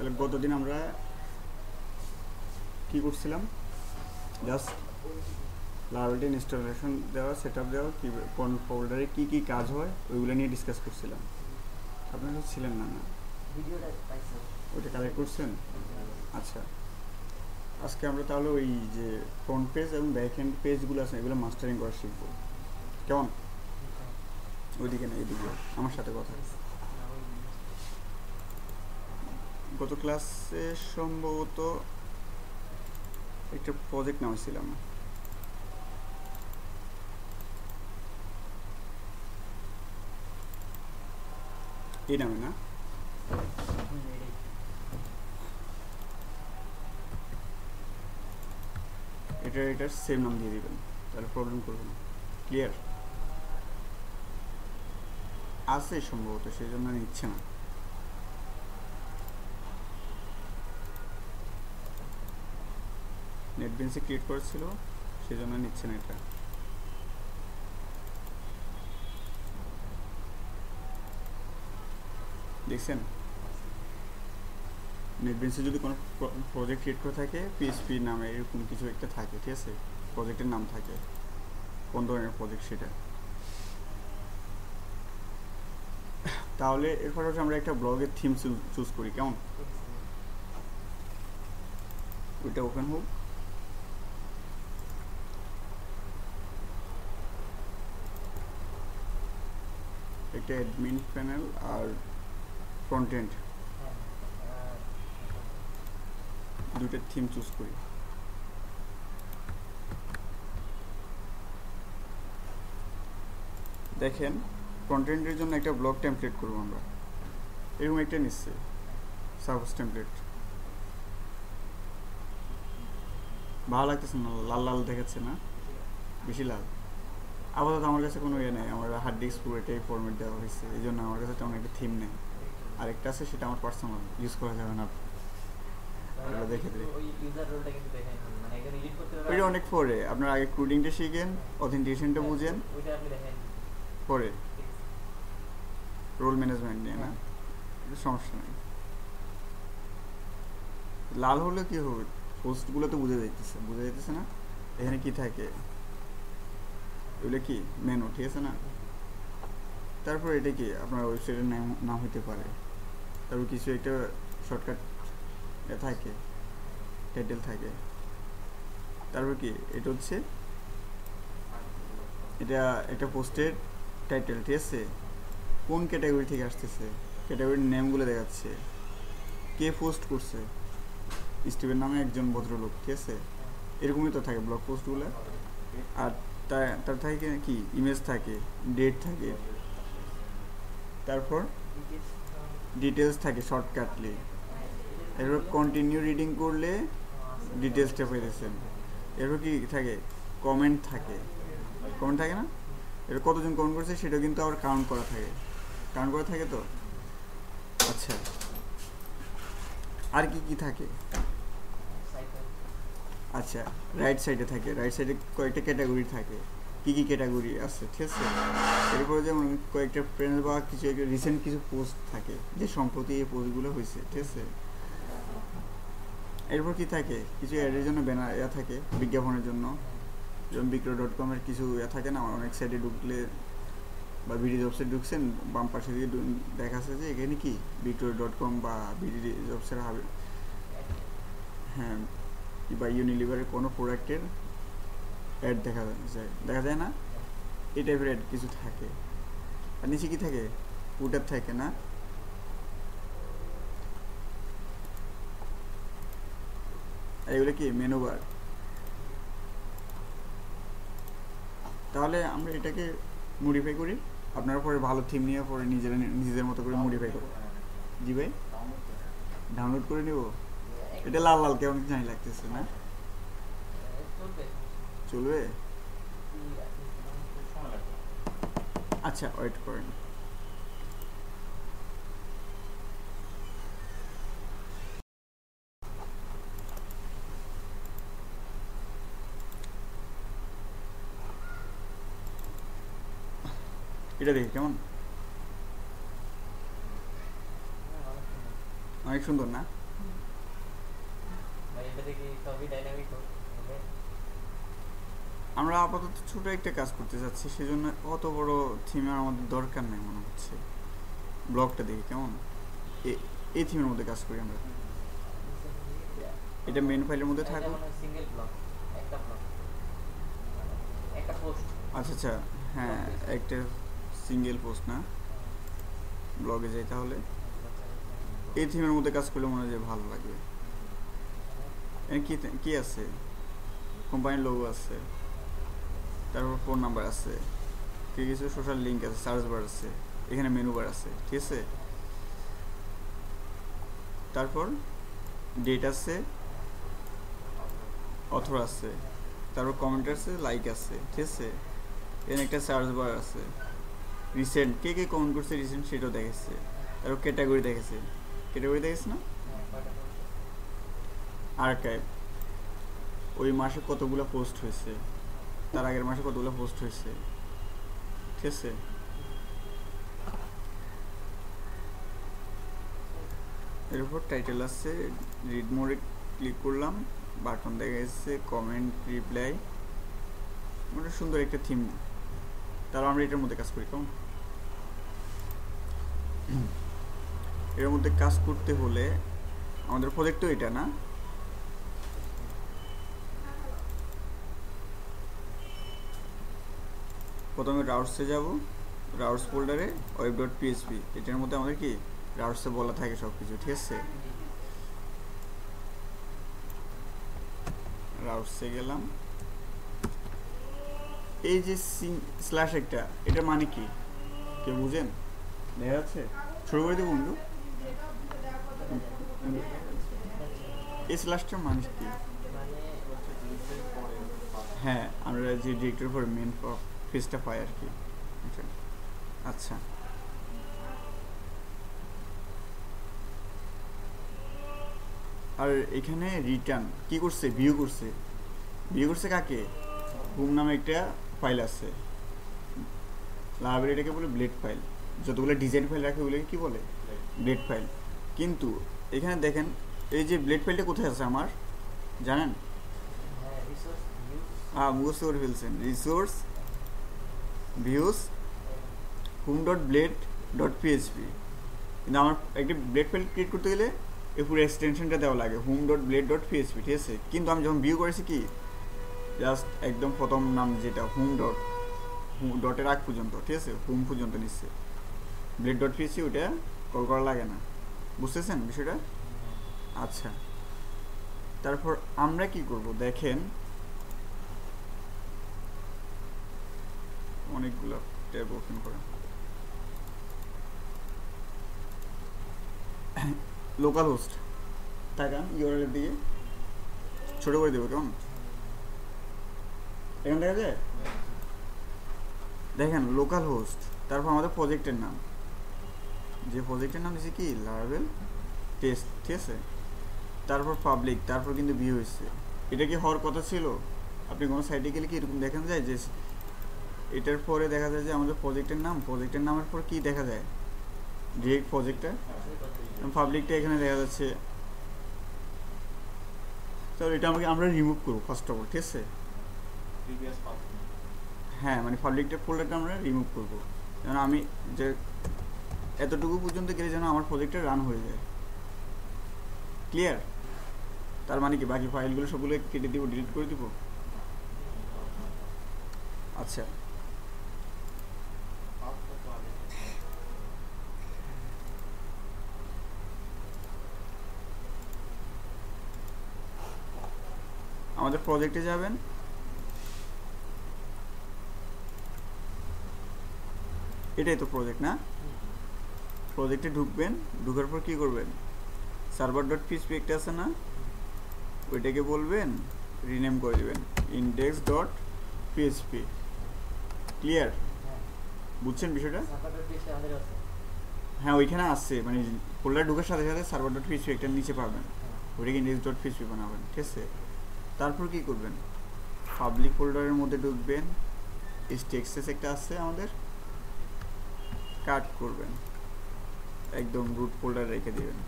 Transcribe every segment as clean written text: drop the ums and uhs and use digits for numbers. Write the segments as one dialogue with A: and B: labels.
A: তাহলে গতদিন আমরা কি করছিলাম? জাস্ট লারাভেল ইনস্টলেশন দেওয়া, সেটআপ দেওয়া, কি কোন ফোল্ডারে কি কি কাজ হয় ওইগুলো নিয়ে ডিসকাস করছিলাম। আপনারা ছিলেন না? না, ওইটা কালেক্ট করছেন? আচ্ছা, আজকে আমরা তাহলে ওই যে ফ্রন্ট পেজ এবং ব্যাক এন্ড পেজগুলো আছে এগুলো মাস্টারিং করা শিখবো। কেমন? ওইদিকে না, এইদিকে আমার সাথে কথা। গত ক্লাসে সম্ভবত একটা প্রজেক্ট নামাইছিলাম, এই নামে না? এটার সেম নাম দিয়ে দিবেন, তাহলে প্রবলেম করবেন। ক্লিয়ার আছে সম্ভবত, সেই জন্য নিচ্ছে না। নেটবিনসে ক্রিয়েট করেছিল, সেই জন্য নিচ্ছে না এটা। দেখছেন, নেটবিনসে যদি কোনো প্রজেক্ট ক্রিয়েট করে থাকে, পিএসপি নামে এরকম কিছু একটা থাকে, ঠিক আছে? প্রজেক্টের নাম থাকে, কোন ধরনের প্রজেক্ট সেটা। তাহলে এরপর হচ্ছে আমরা একটা ব্লগের থিম চুজ করি, কেমন? ওইটা ওপেন হোক। একটা অ্যাডমিন প্যানেল আর ফ্রন্ট এন্ড দুইটা থিম চুজ করি। দেখেন, ফ্রন্ট এন্ডের জন্য একটা ব্লগ টেমপ্লেট করবো আমরা, এরকম একটা নিচ্ছে সাপোজ টেমপ্লেট। ভালো লাগতেছে না? লাল লাল দেখাচ্ছে না? বেশি লাল। আপাতত আমার কাছে কোনো ইয়ে নেই, আমার হার্ড ডিস্ক পুরো এটাই ফরম্যাট দেওয়া হয়েছে, এই জন্য আমার কাছে তেমন একটা থিম নেই। আরেকটা আছে, সেটা আমার পার্সোনাল, ইউজ করা যাবে না। দেখে দিই, ওইটা অনেক পরে। আপনার আগে কোডিংটা শিখেন, অথেন্টিকেশনটা বুঝেন, পরে রোল ম্যানেজমেন্ট নিয়ে না, সমস্যা নেই। লাল হলে কি হবে? পোস্টগুলো তো বুঝে যাইতেছে না? এখানে কি থাকে? এগুলো কি মেনু, ঠিক আছে না? তারপর এটা কি আপনার ওয়েবসাইটের নাম হতে পারে, তারপর কিছু একটা শর্টকাট থাকে, টাইটেল থাকে। তারপর কি এটা হচ্ছে, এটা একটা পোস্টের টাইটেল, ঠিক আছে? কোন ক্যাটাগরি থেকে আসতেছে, ক্যাটাগরির নেমগুলো দেখাচ্ছে, কে পোস্ট করছে, স্টিভেন নামে একজন ভদ্রলোক, ঠিক আছে? এরকমই তো থাকে ব্লগ পোস্টগুলো। আর তার থাকে কি ইমেজ থাকে, ডেট থাকে, তারপর ডিটেলস থাকে শর্টকাটলি। এরপর কন্টিনিউ রিডিং করলে ডিটেলসটা পেয়েছেন। এরপর কি থাকে? কমেন্ট থাকে, কমেন্ট থাকে না? এর কতজন কমেন্ট করছে সেটা কিন্তু আবার কাউন্ট করা থাকে তো। আচ্ছা, আর কি কি থাকে? আচ্ছা, রাইট সাইডে থাকে, রাইট সাইডে কয়েকটা ক্যাটাগরি থাকে, কি কি ক্যাটাগরি আছে, ঠিক আছে? এরপরে যেমন কয়েকটা ফ্রেন্ডস বা কিছু রিসেন্ট কিছু পোস্ট থাকে, যে সম্প্রতি এই পোস্টগুলো হয়েছে, ঠিক আছে? এরপর কি থাকে? কিছু অ্যাডের জন্য ব্যানার থাকে, বিজ্ঞাপনের জন্য, যেমন বিক্রয়.com-এর কিছু থাকে না? অনেক সাইটে ঢুকলে বা বিডি জবসে ঢুকছেন, বাম পাশে দিয়ে দেখা আছে যে এখানে কি বিক্রয়.com বা বিডি জবসের হবে, হ্যাঁ, বা ইউনিলিভারের কোনো প্রোডাক্টের অ্যাড দেখা যায় না? এই টাইপের অ্যাড কিছু থাকে। আর নিচে কি থাকে? ফুটার থাকে না? আর এগুলো কি মেনু বার। তাহলে আমরা এটাকে মডিফাই করি, আপনারা পরে ভালো থিম নিয়ে পরে নিজেদের মতো করে মডিফাই করো। জি ভাই, ডাউনলোড করে নেব। এটা লাল লাল কেমন জানি লাগতেছে না? চলবে? আচ্ছা, ওয়েট করেন। এটা দেখি কেমন, অনেক সুন্দর না? আমরা আপাতত ছোট একটা কাজ করতে যাচ্ছি, সেজন্য অত বড় থিমের আমাদের দরকার নেই মনে হচ্ছে। ব্লগটা দেখি কেমন, এই থিমের মধ্যে কাজ করি আমরা। এটা মেন ফাইলের মধ্যে থাকুক। আচ্ছা আচ্ছা, হ্যাঁ একটা সিঙ্গেল পোস্ট না, ব্লগে যাই তাহলে। এই থিমের মধ্যে কাজ করলে মনে হয় যে ভালো লাগবে। কি কি আছে, কোম্পানির লোগো আছে, তারপর ফোন নাম্বার আছে, কিছু সোশ্যাল লিঙ্ক আছে, সার্চ বার আছে, এখানে মেনু বার আছে, ঠিক আছে। তারপর ডেট আছে, অথর আছে, তারপর কমেন্ট আছে, লাইক আছে, ঠিক আছে। এখানে একটা সার্চ বার আছে, রিসেন্ট কে কে কমেন্ট করছে রিসেন্ট সেটাও দেখেছে। তারপর ক্যাটাগরি দেখেছে, ক্যাটাগরি দেখেছে না। আর্কাইভ, ওই মাসে কতগুলো পোস্ট হয়েছে, তার আগের মাসে কতগুলো পোস্ট হয়েছে, ঠিক আছে। এরপর টাইটেল আছে, রিড মোরে ক্লিক করলাম, বাটন দেখা যাচ্ছে, কমেন্ট, রিপ্লাই, মানে সুন্দর একটা থিম। তাহলে আমরা এটার মধ্যে কাজ করি কেমন। এর মধ্যে কাজ করতে হলে আমাদের প্রজেক্ট তো এটা না, প্রথমে রাউটসে যাব, রাউটস ফোল্ডারে web.php, এটার মধ্যে আমাদের কি রাউটসে বলা থাকে সব কিছু, ঠিক আছে। রাউটসে গেলাম, এই যে স্ল্যাশ একটা, এটা মানে কি কেউ বুঝেন? দেখা যাচ্ছে, শুরু করে দেব বন্ধু। এই স্ল্যাশটার মানে কি? হ্যাঁ, আমরা যে ডিরেক্টর পরে মেন ফেসটা পাই আর কি। আচ্ছা, আর এখানে রিটার্ন কি করছে, ভিউ করছে, ভিউ করছে কাকে, হোম নামে একটা ফাইল আছে, লাইব্রেরি, এটাকে বলে ব্লেড ফাইল। যতগুলো ডিজাইন ফাইল রাখে ওগুলোকে কি বলে, ব্লেড ফাইল। কিন্তু এখানে দেখেন, এই যে ব্লেড ফাইলটা কোথায় আছে আমার জানেন? মুখস্থ করে ফেলছেন, resource views home dot blade dot PHP. কিন্তু আমার একটি ব্লেড ফাইল ক্রিয়েট করতে গেলে এই পুরো এক্সটেনশনটা দেওয়া লাগে, home dot blade dot PHP, ঠিক আছে। কিন্তু আমি যখন ভিউ করেছি কি, জাস্ট একদম প্রথম নাম যেটা হোম ডট, ডটের আগ পর্যন্ত, ঠিক আছে, হোম পর্যন্ত নিচ্ছে, ব্লেড ডট পিএইচপি ওটা কল করা লাগে না। বুঝতেছেন বিষয়টা? আচ্ছা, তারপর আমরা কি করব দেখেন, অনেকগুলো ট্যাব ওপেন করা, লোকাল হোস্ট, তাকান ইউআরএল এর দিকে, ছোট করে দেবো কেমন, এখানে দেখা যায়, দেখেন লোকাল হোস্ট, তারপর আমাদের প্রজেক্টের নাম, যে প্রজেক্টের নাম দিয়েছে কি লারাভেল টেস্ট, ঠিক আছে। তারপর পাবলিক, তারপর কিন্তু ভিউ হয়েছে। এটা কি হওয়ার কথা ছিল? আপনি কোনো সাইটে গেলে কি এরকম দেখা যায় যে এটার পরে দেখা যায় যে আমাদের প্রজেক্টের নাম, প্রজেক্টের নামের পর কি দেখা যায়, ডিরেক্ট প্রজেক্টটা, পাবলিকটা এখানে দেখা যাচ্ছে। তাহলে এটা আমরা রিমুভ করবো ফার্স্ট অফ অল, ঠিক আছে। হ্যাঁ, মানে পাবলিকটা ফোল্ডারটা আমরা রিমুভ করবো, যেন আমি যে এতটুকু পর্যন্ত গেলে যেন আমার প্রজেক্টটা রান হয়ে যায়। ক্লিয়ার? তার মানে কি বাকি ফাইলগুলো সবগুলো কেটে দিব, ডিলিট করে দিব। আচ্ছা, আমাদের প্রজেক্টে যাবেন, এটাই তো প্রজেক্ট না, প্রজেক্টে ঢুকবেন, ঢুকার পর কি করবেন, সার্ভার ডট পিএইচপি একটা আছে না, ওইটাকে বলবেন রিনেম করে দেবেন ইন্ডেক্স ডট পিএইচপি। ক্লিয়ার? বুঝছেন বিষয়টা? হ্যাঁ, ওইখানে আসছে, মানে ফোল্ডার ঢুকার সাথে সাথে সার্ভার ডট পিএইচপি একটা নিচে পাবেন, ওইটাকে ইন্ডেক্স ডট পিএইচপি বানাবেন, ঠিক আছে। তারপর কি করবেন, পাবলিক ফোল্ডারের মধ্যে ঢুকবেন, টেক্সটেস একটা আছে আমাদের, কাট করবেন, একদম রুট ফোল্ডার রেখে দিবেন,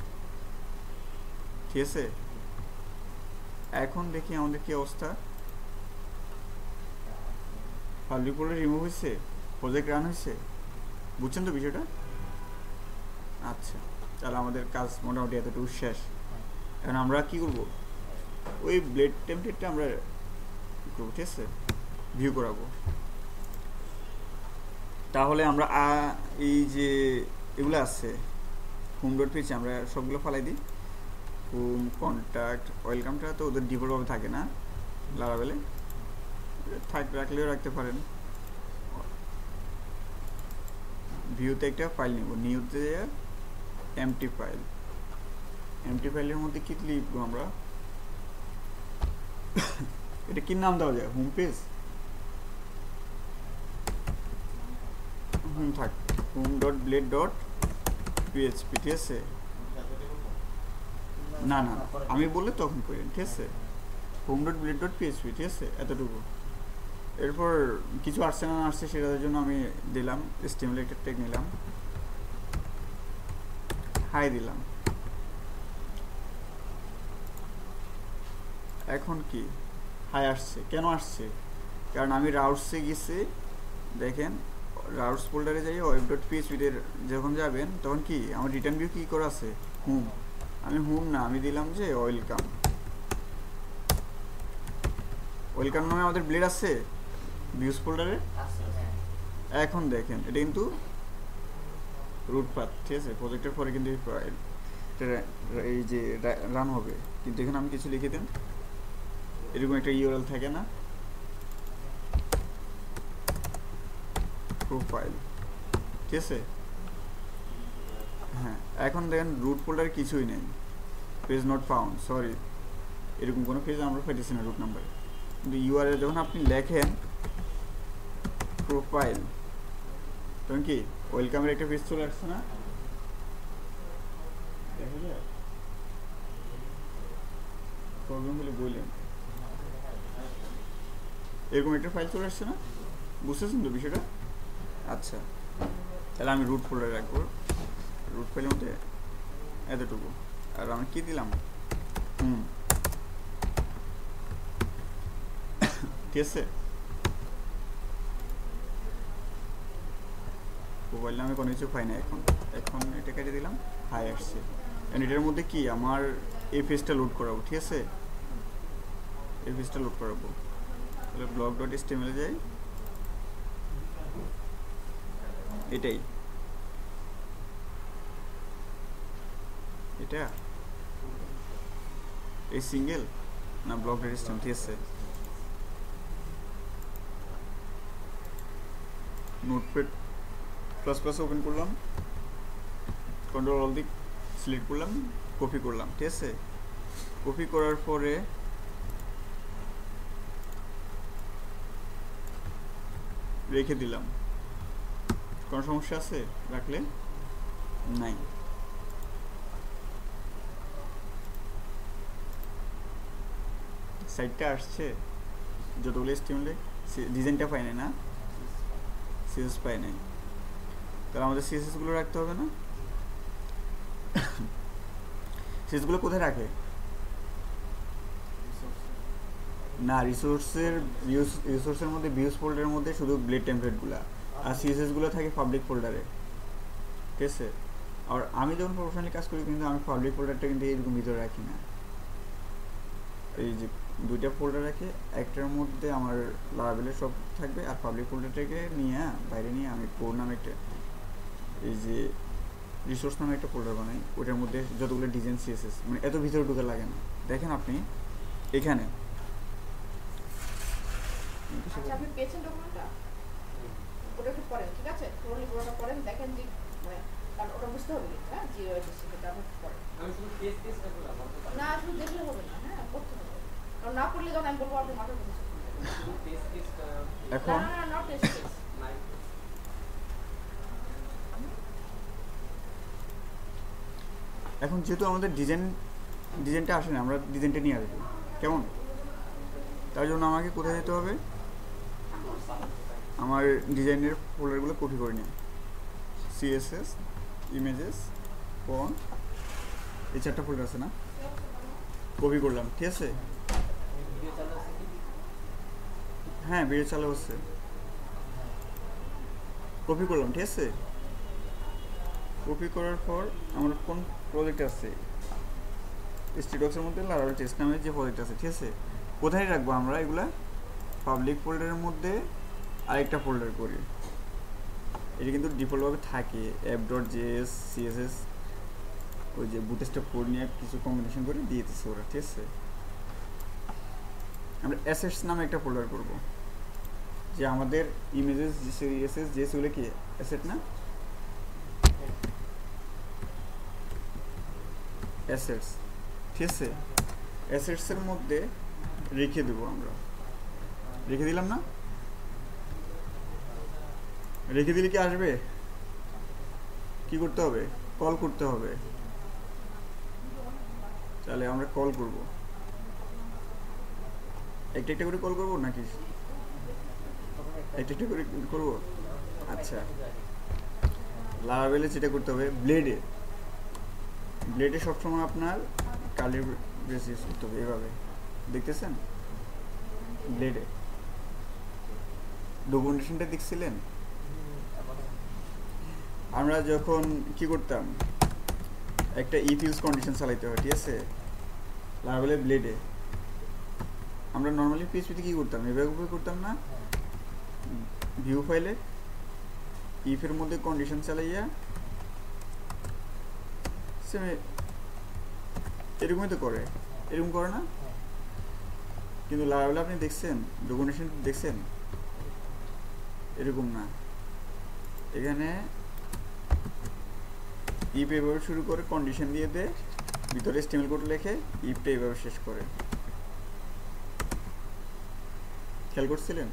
A: ঠিক আছে। এখন দেখি আমাদের কি অবস্থা। পাবলিক ফোল্ডার রিমুভ হয়েছে, প্রজেক্ট রান হয়েছে, বুঝছেন তো বিষয়টা? আচ্ছা, তাহলে আমাদের কাজ মোটামুটি এতটুকু শেষ। এখন আমরা কি করব, ওই ব্লেড টেমপ্লেটটা আমরা করবো, ঠিক আছে, ভিউ করাবো। তাহলে আমরা এই যে এগুলো আছে হোম ডট পেজ আমরা সবগুলো ফালাই দিই। হোম, কন্ট্যাক্ট, ওয়েলকামটা তো ওদের ডিফল্টভাবে থাকে না, লারাবেলে রাখলেও রাখতে পারেন। ভিউতে একটা ফাইল নিব, নিউতে এমটি ফাইল। এমটি ফাইলের মধ্যে কি লিখবো আমরা, এটা কি নাম দেওয়া যায়, হোম পেজ, থাক, home dot blade dot PHP, ঠিক আছে? না না, আমি বললে তখন করেন, ঠিক আছে? Home dot blade dot PHP, ঠিক আছে, এতটুকু। এরপর কিছু আসছে না আসছে সেটার জন্য আমি দিলাম HTML একটা ট্যাগ নিলাম, হাই দিলাম। এখন কি হাই আসছে, কেন আসছে? কারণ আমি রাউটসে গেছি, দেখেন রাউটস ফোল্ডারে যাই ওয়েব ডট পিএইচপি যখন যাবেন তখন কি আমার রিটার্ন ভিউ কি করা আছে, হোম। আমি হোম না, আমি দিলাম যে ওয়েলকাম। ওয়েলকাম নামে আমাদের ব্লেড আছে ভিউজ ফোল্ডারে। এখন দেখেন এটা কিন্তু রুট পাথ, ঠিক আছে, প্রজেক্টের পরে কিন্তু এই যে রান হবে। কিন্তু এখানে আমি কিছু লিখে দেন, এরকম একটা ইউআরএল থাকে না, প্রোফাইল, ঠিক আছে? হ্যাঁ, এখন দেখেন রুট ফোল্ডারে কিছুই নেই, পেজ নট ফাউন্ড, সরি, এরকম কোনো পেজ আমরা পেয়েছি না রুট নাম্বারে। কিন্তু ইউআরএল যখন আপনি লেখেন প্রোফাইল, তখন কি ওয়েলকামের একটা পেজ চলে আসছে না, দেখা যায়? প্রবলেম হলে বললেন, এরকম একটা ফাইল চলে আসছে না, বুঝতেছেন তো বিষয়টা? আচ্ছা, তাহলে আমি রুট ফোল্ডারে রাখবো, রুট ফাইলের মধ্যে এতটুকু। আর আমি কি দিলাম, ঠিক আছে? মোবাইল নামে কোনো কিছু পাই না এখন, এখন এটা কেটে দিলাম, হাই আসছে। এটার মধ্যে কি আমার এই পেজটা লোড করাবো, ঠিক আছে? এই পেজটা লোড করাবো, তাহলে ব্লগ ডট HTML এ যাই, এটাই, এটা এই সিঙ্গেল না ব্লগ ডট HTML, ঠিক আছে? নোটপ্যাড প্লাস প্লাস ওপেন করলাম, কন্ট্রোল অল দিক সিলেক্ট করলাম, কপি করলাম, ঠিক আছে? কপি করার পরে রেখে দিলাম। কোনো সমস্যা আছে রাখলে? নাই। সাইটটা আসছে, যতগুলো HTML ডিজাইনটা পাই না, CSS পাই নাই, তাহলে আমাদের CSS গুলো রাখতে হবে না? CSS গুলো কোথায় রাখে? না, রিসোর্সের মধ্যে ভিউজ ফোল্ডারের মধ্যে শুধু ব্লেড টেমপ্লেটগুলো, আর CSS গুলো থাকে পাবলিক ফোল্ডারে, ঠিক আছে? আর আমি যখন প্রফেশনালি কাজ করি কিন্তু আমি পাবলিক ফোল্ডারটা কিন্তু এরকম ভিতরে রাখি না, এই যে দুইটা ফোল্ডার রাখি, একটার মধ্যে আমার লারাবেলের সব থাকবে, আর পাবলিক ফোল্ডারটাকে নিয়ে বাইরে নিয়ে আমি কোর নামে একটা, এই যে রিসোর্স নামে একটা ফোল্ডার বানাই, ওটার মধ্যে যতগুলো ডিজাইন CSS, মানে এত ভিতরে ঢুকে লাগে না। দেখেন আপনি এখানে
B: আপনি পেয়েছেন ডকুমেন্টটা, ওটা একটু পড়েন, ঠিক আছে? পুরোটা পড়েন, দেখেন যে মানে কারণ ওটা বুঝতে হবে, হ্যাঁ, যে সেটা আপনি পড়েন। আমি শুধু টেস্টটা করলাম না, শুধু দেখলে হবে না, হ্যাঁ, পড়তে হবে। কারণ না পড়লে যখন আমি বলবো আপনি মাথা ঘুরছে।
A: এখন
B: না টেস্ট
A: এখন যেহেতু আমাদের ডিজাইনটা আসে না, আমরা ডিজাইনটা নিয়ে আসবো, কেমন? তার জন্য আমাকে কোথায় যেতে হবে, আমার ডিজাইনের ফোল্ডারগুলো কপি করে নিই, CSS, ইমেজেস, ফন্ট, এই চারটা ফোল্ডার আছে না, কপি করলাম, ঠিক আছে? হ্যাঁ ভিডিও চালু হচ্ছে, কপি করলাম ঠিক আছে। কপি করার পর আমরা কোন প্রজেক্ট আছে স্টিডক্সের মধ্যে লারাভেল টেস্ট নামে যে প্রজেক্ট আছে ঠিক আছে, কোথায় রাখবো আমরা এগুলা, পাবলিক ফোল্ডারের মধ্যে আরেকটা ফোল্ডার করি। এটা কিন্তু ডিফল্টভাবে থাকে app.js css ওই যে বুটস্ট্র্যাপ কোড নিয়ে কিছু কম্বিনেশন করে দিয়ে দিচ্ছে ওরা ঠিক আছে। আমরা অ্যাসেটস নামে একটা ফোল্ডার করব, যে আমাদের ইমেজেস সিএসএস যে সেগুলো কি অ্যাসেট না, অ্যাসেটস ঠিক আছে। অ্যাসেটসের মধ্যে রেখে দেবো আমরা, রেখে দিলাম না, রেখে দিলে কি আসবে, কি করতে হবে, কল করতে হবে। তাহলে আমরা কল করব, একটা একটা করে কল করবো নাকি একটা একটা করে করবো। আচ্ছা লারাভেলে যেটা করতে হবে, ব্লেডে ব্লেডে সবসময় আপনার কালি ব্রেস ইউজ করতে হবে, এভাবে দেখতেছেন ব্লেডে ডকুমেন্টেশনটা দেখছিলেন। আমরা যখন কি করতাম, একটা ইফ ইউজ কন্ডিশন চালাইতে হয় ঠিক আছে লারাভেলে ব্লেডে। আমরা নর্মালি পিএইচপিতে কি করতাম, এভাবে করতাম না, ভিউ ফাইলে ইফের মধ্যে কন্ডিশন চালাইয়া এরকমই তো করে, এরকম করে না। কিন্তু লারাভেলে আপনি দেখছেন ডকুমেন্টেশন দেখছেন এরকম না, এখানে ইফ এভাবে শুরু করে কন্ডিশন দিয়ে দে, ভিতরে স্টেমেল কোড লেখে ইফটা এভাবে শেষ করে। খেয়াল করছিলেন?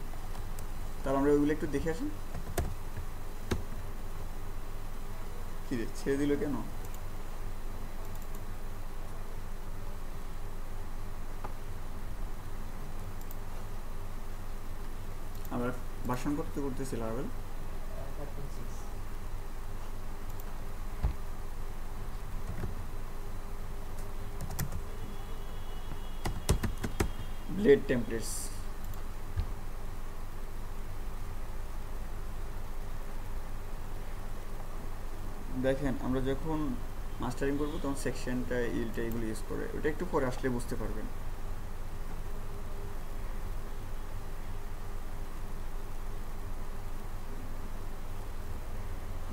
A: তাহলে আমরা ওইগুলো একটু দেখে আসি। কি রে ছেড়ে দিল কেন? আমরা ভার্সন করতেছি লারাভেল ব্লেড টেমপ্লেটস। দেখেন আমরা যখন মাস্টারিং করবো তখন সেকশনটা ইলটা এগুলো ইউজ করে, ওটা একটু পরে আসলে বুঝতে পারবেন।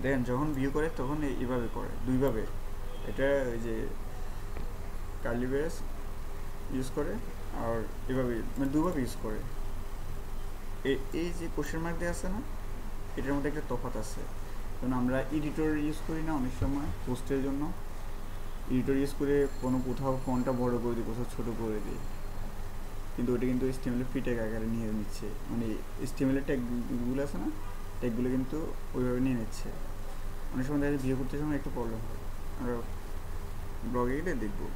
A: দেখেন যখন ভিউ করে তখন এইভাবে করে দুইভাবে, এটা ওই যে কার্লি ব্রেস ইউজ করে আর এভাবে মানে দুভাবে ইউজ করে। এই যে কোশ্চেন মার্ক দেওয়া আছে না, এটার মধ্যে একটা তফাৎ আছে। কারণ আমরা এডিটর ইউজ করি না অনেক সময় পোস্টের জন্য, এডিটর ইউজ করে কোনো কোথাও ফন্টটা বড় করে দিই, কোথাও ছোটো করে দিই, কিন্তু ওটা কিন্তু স্টিমেলের ফি ট্যাগ আকারে নিয়ে নিচ্ছে, মানে স্টিমেলের ট্যাগগুলো আছে না, ট্যাগগুলো কিন্তু ওইভাবে নিয়ে নিচ্ছে। অনেক সময় দেখা যায় ভিডিও করতে সময় একটু প্রবলেম হয়, আমরা ব্লগে গেলে দেখবো।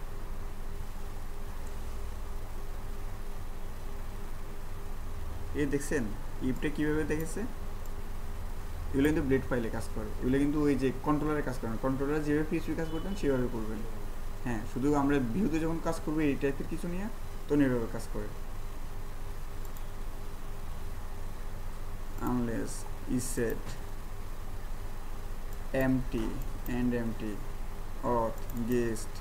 A: এই দেখছেন ইফটা কীভাবে দেখেছে, এগুলো কিন্তু ব্লেড ফাইলে কাজ করে, এগুলো কিন্তু ওই যে কন্ট্রোলারে কাজ করে না, কন্ট্রোলার যেভাবে পিএইচপি কাজ করতেন সেভাবে করবেন। হ্যাঁ শুধু আমরা ভিউতে যখন কাজ করবো এই টাইপের কিছু নিয়ে তখন এভাবে কাজ করে। Unless is set empty and empty auth guest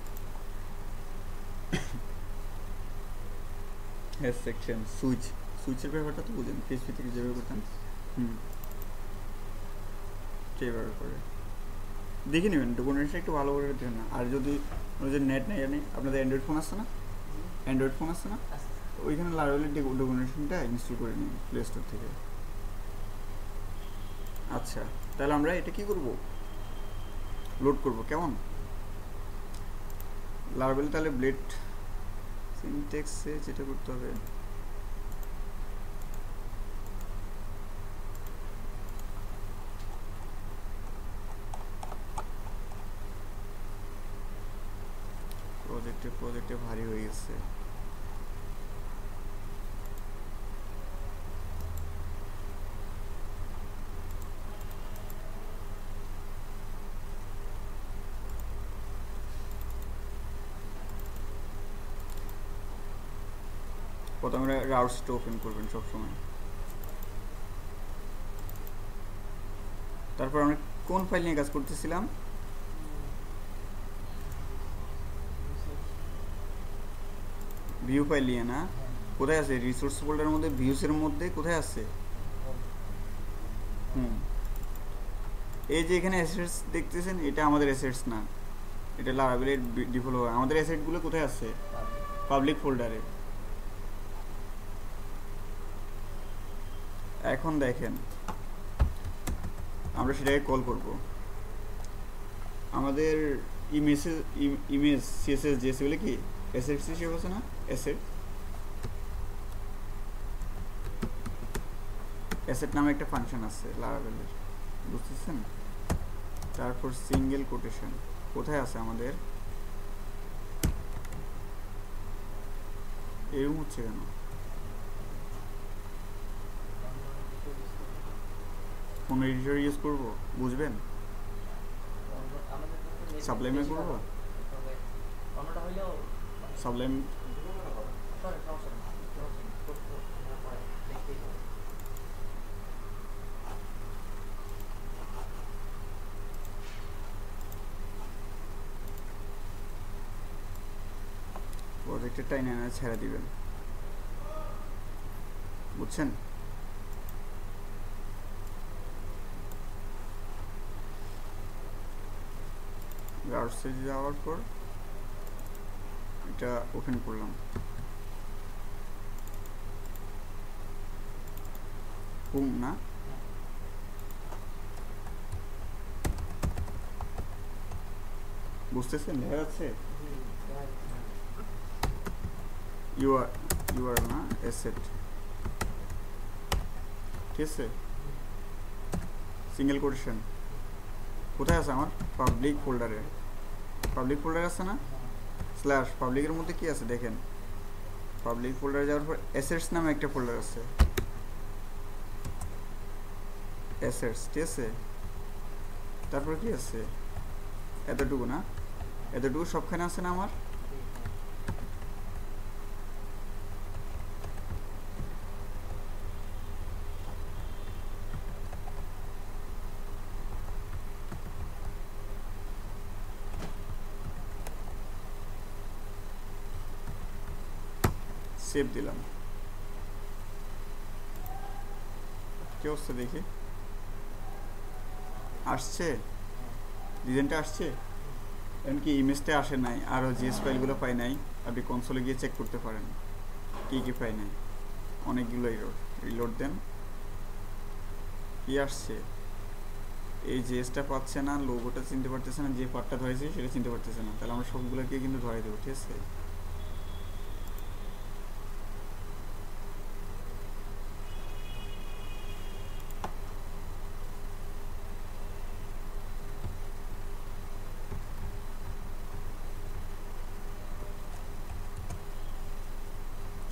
A: has section সুইচের ব্যাপারটা তো বুঝেন, পিএইচপি থেকে যেভাবে করতেন সেইভাবে করে দেখে নেবেন, ডকুমেন্টেশনটা একটু ভালো করে দেখেন না। আর যদি নেট নেই জানি, আপনাদের অ্যান্ড্রয়েড ফোন আসছে না, অ্যান্ড্রয়েড ফোন আসছে না, ওইখানে লারাভেলের ডকুমেন্টেশনটা ইনস্টল করে নিন প্লে স্টোর থেকে। আচ্ছা তাহলে আমরা এটা কি করব, লোড করব কেমন লারাভেল। তাহলে ব্লেড সিনট্যাক্সে যেটা করতে হবে, প্রজেক্টে ভারী হয়ে গেছে। প্রথমে রাউটারটা ওপেন করবেন সবসময়। তারপর আমরা কোন ফাইল নিয়ে কাজ করতেছিলাম? ভিউ ফাইল নিয়ে না? কোথায় আছে? রিসোর্স ফোল্ডারের মধ্যে ভিউসের মধ্যে কোথায় আছে? এই যে এখানে অ্যাসেটস দেখতেছেন, এটা আমাদের অ্যাসেটস না, এটা লারাভেলের ডিফল্ট। আমাদের অ্যাসেটগুলো কোথায় আছে? পাবলিক ফোল্ডারে। এখন দেখেন আমরা সেটাকে কল করব। আমাদের ইমেজ সিএসএস জেএসএস বলে কি অ্যাসেটস হিসেবে আছে না? অ্যাসেট নামে একটা ফাংশন আছে লারাভেলের, বুঝতেছেন? তারপর সিঙ্গেল কোটেশন কোথায় আছে আমাদের? এরকম হচ্ছে কেন? কোন এডিটর ইউজ করব বুঝবেন? সাবলাইমে করব? সাবলাইম প্রজেক্টের টাইনে ছেড়ে দিবেন, বুঝছেন? ব্রাউজারে যাওয়ার পর এটা ওপেন করলাম, হোম না? বুঝতেছেন? দেখা যাচ্ছে ইউআর না অ্যাসেট, ঠিক আছে? সিঙ্গেল কোটেশন কোথায় আছে আমার? পাবলিক ফোল্ডারে। পাবলিক ফোল্ডার আছে না? স্ল্যাশ পাবলিকের মধ্যে কি আছে দেখেন, পাবলিক ফোল্ডারে যাওয়ার পর অ্যাসেটস নামে একটা ফোল্ডার আছে, অ্যাসেটস, ঠিক আছে? তারপর কি আছে? এতটুকু না? এতটুকু সবখানে আছে না আমার? সেভ দিলাম, কি অবস্থা দেখি? আসছে ডিজাইনটা, আসছে। এমনকি ইমেজটা আসে নাই, আরও জিএস ফাইলগুলো পাই নাই। আপনি কনসোলে গিয়ে চেক করতে পারেন কি কি পাই নাই, অনেকগুলো রিলোড দেন, কি আসছে? এই জিএসটা পাচ্ছে না, লোগোটা চিনতে পারতেছে না, যে পার্টটা ধরেছে সেটা চিনতে পারতেছে না। তাহলে আমরা সবগুলোকে কিন্তু ধরাই দেবো, ঠিক আছে?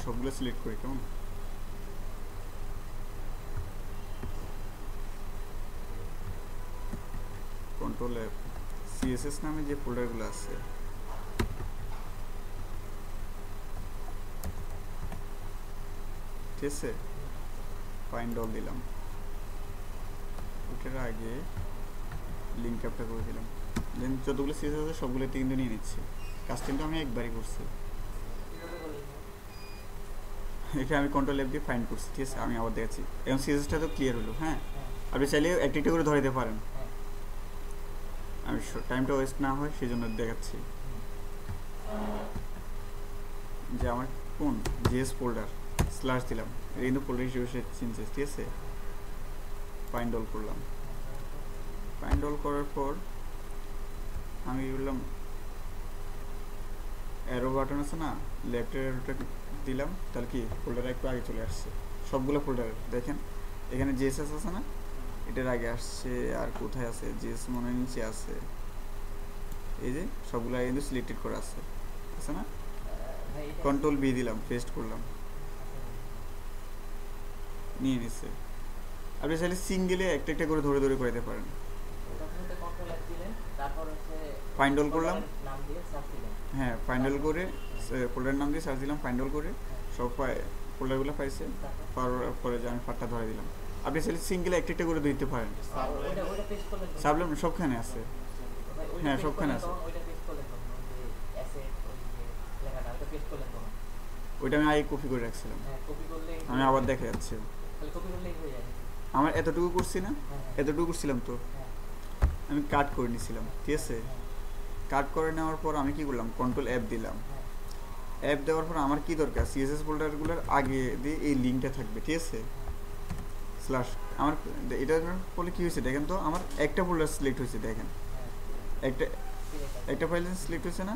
A: সবগুলো সিলেক্ট করি, কেমন? কন্ট্রোল এফ, সিএসএস নামে যে ফোল্ডারগুলো আছে, ঠিক আছে? ফাইন্ড অল দিলাম, ওটার আগে লিঙ্ক আপটা করে দিলাম, দেন যতগুলো সিএসএস আছে সবগুলোতে কিন্তু নিয়ে নিচ্ছে। কাজটা কিন্তু আমি একবারই করছি, এটা আমি কন্ট্রোল এফ দিয়ে ফাইন্ড করছি, ঠিক আছে? আমি আবার দেখাচ্ছি, এবং সিএসএসটা তো ক্লিয়ার হলো। হ্যাঁ, আপনি চাইলে একটা একটা করে ধরে দিতে পারেন, আমি টাইমটা ওয়েস্ট না হয় সেই জন্য দেখাচ্ছি যে আমার কোন জিএস ফোল্ডার, স্ল্যাশ দিলাম, এটা কিন্তু ফোল্ডার হিসেবে সে চিনছে, ঠিক আছে? ফাইন্ড অল করলাম, ফাইন্ড অল করার পর আমি বললাম অ্যারো বাটন আছে না, লেফটের অ্যারোটা দিলাম, তাহলে কি ফোল্ডারে একটু আগে চলে আসছে সবগুলো ফোল্ডারে। দেখেন এখানে জিএসএস আছে না, এটার আগে আসছে। আর কোথায় আছে? জিএস মনে হয় নিচে আছে, এই যে সবগুলো কিন্তু সিলেক্টেড করা আছে, আছে না? কন্ট্রোল বি দিলাম, পেস্ট করলাম, নিয়ে নিচ্ছে। আপনি চাইলে সিঙ্গেলে একটা একটা করে ধরে ধরে করতে পারেন। ফাইন্ড অল করলাম, হ্যাঁ ফাইন্ড অল করে ফোল্ডারের নাম দিয়ে সার্চ দিলাম, ফাইন্ড অল করে সব ফোল্ডারগুলো পাইছে, পাওয়ার পরে যে আমি ফাটটা ধরে দিলাম। আপনি চাইলে সিঙ্গেল একটা একটা করে দিতে পারেন, সাবলেম সবখানে আছে। হ্যাঁ সবখানে আছে। ওইটা আমি আগে কপি করে রাখছিলাম, আমি আবার দেখে যাচ্ছি। আমার এতটুকু করছি না, এতটুকু করছিলাম তো আমি কাট করে নিয়েছিলাম, ঠিক আছে। কাট করে নেওয়ার পর আমি কি করলাম, কন্ট্রোল অ্যাপ দিলাম। অ্যাপ দেওয়ার পর আমার কি দরকার, সিএসএস ফোল্ডারগুলোর আগে দিয়ে এই লিঙ্কটা থাকবে, ঠিক আছে। স্ল্যাশ আমার এটা বলে কী হয়েছে দেখেন তো, আমার একটা ফোল্ডার সিলেক্ট হয়েছে, দেখেন একটা ফাইল সিলেক্ট হয়েছে না।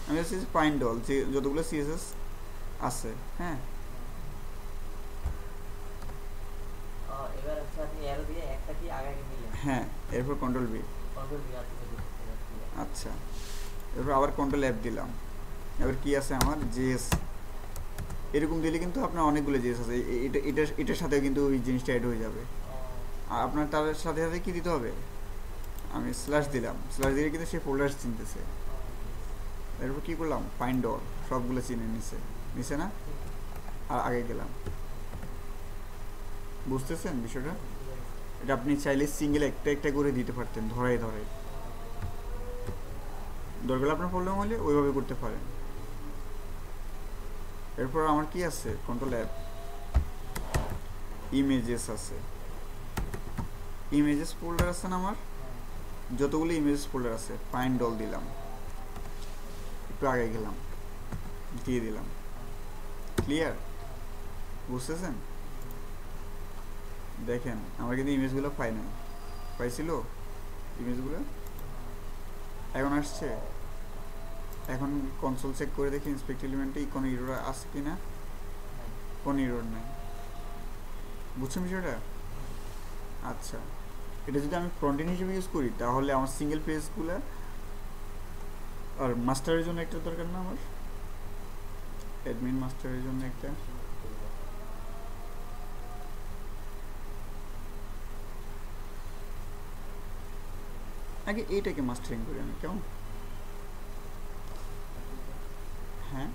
A: আমি হচ্ছে ফাইন্ড অল, যে যতগুলো সিএসএস আছে। হ্যাঁ হ্যাঁ, এরপর কন্ট্রোল বি। আচ্ছা, এরপর আবার কন্ট্রোল অ্যাপ দিলাম। এবার কি আছে আমার জেএস, এরকম দিলে কিন্তু আপনার অনেকগুলো জেএস আছে, এটার সাথেও কিন্তু ওই জিনিসটা অ্যাড হয়ে যাবে। আর আপনার তার সাথে সাথে কি দিতে হবে, আমি স্ল্যাশ দিলাম, স্ল্যাশ দিলে কিন্তু সে ফোল্ডার চিনতেছে। এরপর কী করলাম, ফাইন্ড অল, সবগুলো চিনে নিছে না। আর আগে গেলাম, বুঝতেছেন বিষয়টা। এটা আপনি চাইলে সিঙ্গেল একটা একটা করে দিতে পারতেন, ধরে দরকার আপনার প্রবলেম হলে ওইভাবে করতে পারেন। এরপর আমার কি আছে, কন্ট্রোল অ্যাপ, ইমেজেস আছে, ইমেজেস ফোল্ডার আছে না আমার, যতগুলো ইমেজেস ফোল্ডার আছে ফাইন্ড অল দিলাম, একটু আগে গেলাম, দিয়ে দিলাম। ক্লিয়ার, বুঝতেছেন। দেখেন আমার কিন্তু ইমেজগুলো পাই নাই, পাইছিল ইমেজগুলো, এখন আসছে। এখন কনসোল চেক করে দেখি ইন্সপেক্ট এলিমেন্টে কোনো এরর আছে কি না, কোনো এরর নাই। বুঝছেন বিষয়টা। আচ্ছা, এটা যদি আমি ফ্রন্ট এন্ড হিসেবে ইউজ করি তাহলে আমার সিঙ্গেল পেজগুলো আর মাস্টারের জন্য একটা দরকার না, আমার অ্যাডমিন মাস্টারের জন্য একটা। আগে এইটাকে মাস্টারিং করি আমি, কেমন। হ্যাঁ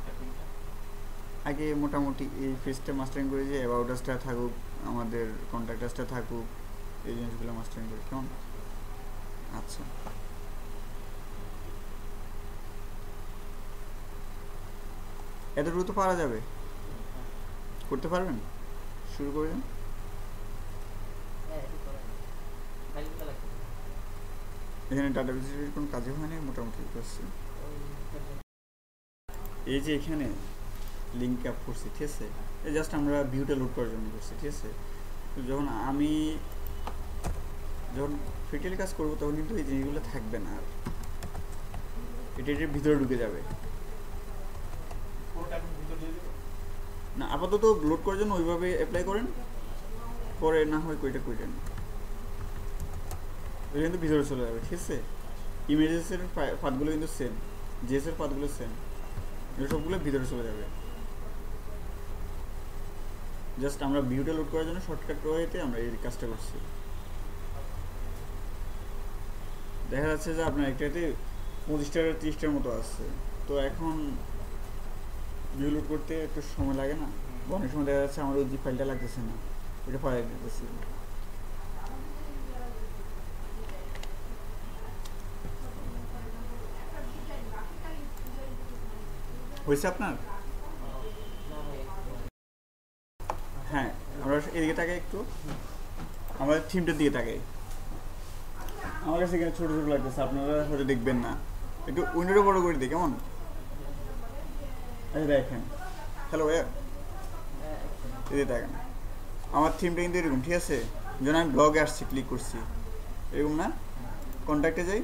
A: আগে মোটামুটি এই ফেসটা মাস্টারিং করে, যে অ্যাবাউট আসটা থাকুক, আমাদের কন্ট্যাক্ট আসটা থাকুক, এই জিনিসগুলো মাস্টারিং করি, কেমন। আচ্ছা, এতটুকু তো পারা যাবে, করতে পারবেন, শুরু করে দেন। এখানে ডাটাবেসের কোনো কাজে হয় না, মোটামুটি করছি। এই যে এখানে লিঙ্ক আপ করছি, ঠিক আছে, এই জাস্ট আমরা ভিউটা লোড করার জন্য করছি, ঠিক আছে। যখন ফিটেল কাজ করবো তখন কিন্তু এই জিনিসগুলো থাকবে না, আর এটার ভিতরে ঢুকে যাবে না। আপাতত লোড করার জন্য ওইভাবে অ্যাপ্লাই করেন, পরে না হয় কইটা কইটেন, ওই কিন্তু ভিতরে চলে যাবে, ঠিক আছে। ইমেজেসের পাথগুলো কিন্তু সেম, জেএসের পাথগুলো সেম, সবগুলো ভিতরে চলে যাবে। জাস্ট আমরা ভিউটা লোড করার জন্য শর্টকাট ওয়েতে আমরা এই কাজটা করছি। দেখা যাচ্ছে যে আপনার একটাতে 25টা 30টার মতো আছে, তো এখন ভিউ লোড করতে একটু সময় লাগে না, অনেক সময় দেখা যাচ্ছে আমার ওই যে ফাইলটা লাগতেছে না, ওইটা পাঠিয়ে দিতেছি। হয়েছে আপনার। হ্যাঁ, আমরা এদিকে তাকাই একটু, আমাদের থিমটার দিকে তাকাই। আমার কাছে এখানে ছোটো ছোটো লাগতেছে, আপনারা হয়তো দেখবেন না, একটু উইন্ডোটা বড় করে দিই, কেমন। আচ্ছা দেখেন, হ্যালো ভাইয়া, এদিকে দেখেন আমার থিমটা কিন্তু এরকম, ঠিক আছে। যখন আমি ব্লগে আসছি, ক্লিক করছি, এরকম না। কন্ট্যাক্টে যাই,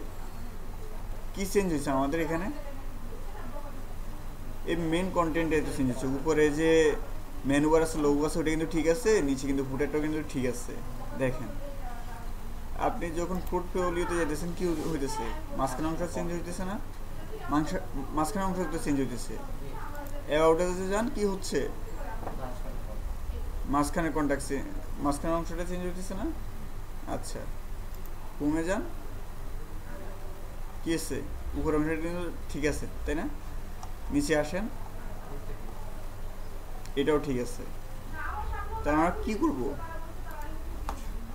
A: কি চেঞ্জ হয়েছে আমাদের এখানে, এই মেন কন্টেন্ট এত চেঞ্জ হচ্ছে। উপরে যে মেনু বার আছে, লোগো আছে, ওটা কিন্তু ঠিক আছে, নিচে কিন্তু ফুটারটাও কিন্তু ঠিক আছে। দেখেন আপনি যখন পোর্টফোলিওতে যেতেছেন কি হইতেছে, মাঝখানে অংশ চেঞ্জ হইতেছে না, মাঝখানে অংশ তো চেঞ্জ হইতেছে। অ্যাবাউটে যান, কি হচ্ছে, মাঝখানে কন্ট্যাক্ট, মাঝখানে অংশটা চেঞ্জ হইতেছে না। আচ্ছা, কমে যান, কি আছে, উপর অংশটা কিন্তু ঠিক আছে, তাই না। নিচে আসেন, এটাও ঠিক আছে। তাই আমরা কি করব,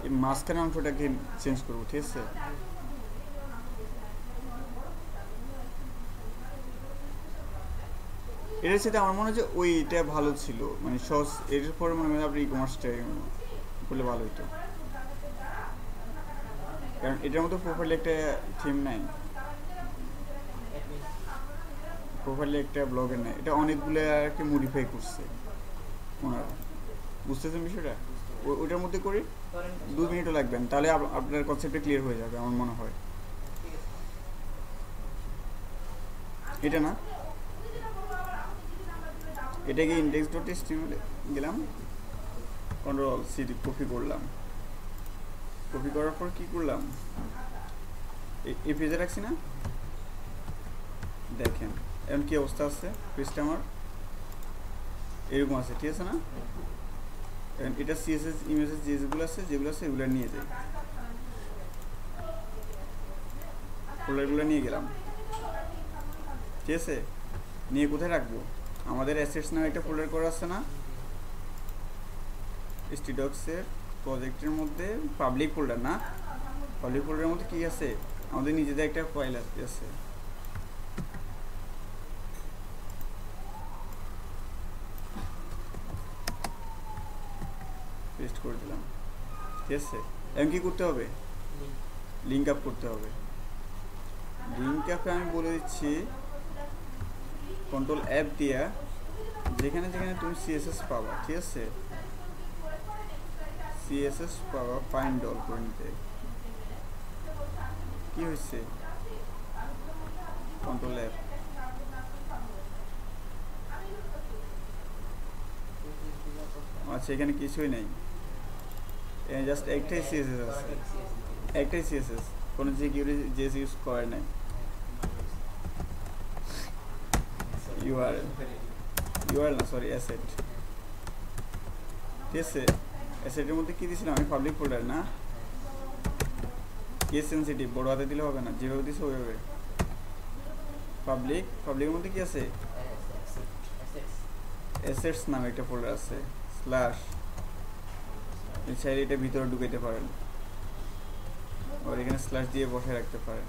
A: এই মাঝখানে অংশটাকে চেঞ্জ করব, ঠিক আছে। এটার সাথে আমার মনে হয় যে ওইটা ভালো ছিল, মানে সহজ। এর পরে মনে হয় আপনি ই কমার্সটা করলে ভালো হতো, কারণ এটার মতো প্রোফাইলে একটা থিম নাই, প্রোফাইলে একটা ব্লগের নাই, এটা অনেকগুলো আর কি মডিফাই করছে ওনারা, বুঝতেছেন বিষয়টা। ওইটার মধ্যে করে 2 মিনিটও লাগবেন, তাহলে আপনার কনসেপ্টটা ক্লিয়ার হয়ে যাবে আমার মনে হয়। এটা না, এটাকে ইন্ডেক্স ডট এচটিএমএল গেলাম, কন্ট্রোল সি কপি করলাম, কপি করার পর কি করলাম, এই পেজে রাখছি না, দেখেন এখন কি অবস্থা আছে, পেজটা আমার এরকম আছে, ঠিক আছে না। এটা সিএসএস ইমেজেস যেগুলো আছে এগুলো নিয়ে যাই, ফোল্ডারগুলো নিয়ে গেলাম, ঠিক আছে। নিয়ে কোথায় রাখবো, আমাদের অ্যাসেটস নামে একটা ফোল্ডার করা আছে না, স্টিডক্সের প্রজেক্টের মধ্যে পাবলিক ফোল্ডার না, পাবলিক ফোল্ডারের মধ্যে কি আছে, আমাদের নিজেদের একটা ফাইল আছে, পেস্ট করে দিলাম, ঠিক আছে। এখন কি করতে হবে, লিঙ্ক আপ করতে হবে। লিঙ্ক আপে আমি বলে দিচ্ছি কন্ট্রোল অ্যাপ দিয়া যেখানে যেখানে তুমি সিএসএস পাবা, ঠিক আছে, সিএসএস পাবা, ফাইন্ড অল করে নিতে। কি হয়েছে, কন্ট্রোল অ্যাপ, আচ্ছা এখানে কিছুই নেই, জাস্ট একটাই সিএসএস আছে, একটাই সিএসএস, কোনো জেএস ইউজ করে নাই। ইউআরএল না, সরি, অ্যাসেট, ঠিক আছে। অ্যাসেটের মধ্যে কি দিয়েছিলাম আমি, পাবলিক ফোল্ডার না, কেস সেন্সিটিভ, বড় হাতে দিলে হবে না, যেভাবে দিছে ওইভাবে। পাবলিকের মধ্যে কি আছে, অ্যাসেটস নামে একটা ফোল্ডার আছে, স্ল্যাশ, চাইলে এটা ভিতরে ঢুকাইতে পারেন, আর এখানে স্ল্যাশ দিয়ে বসায় রাখতে পারেন,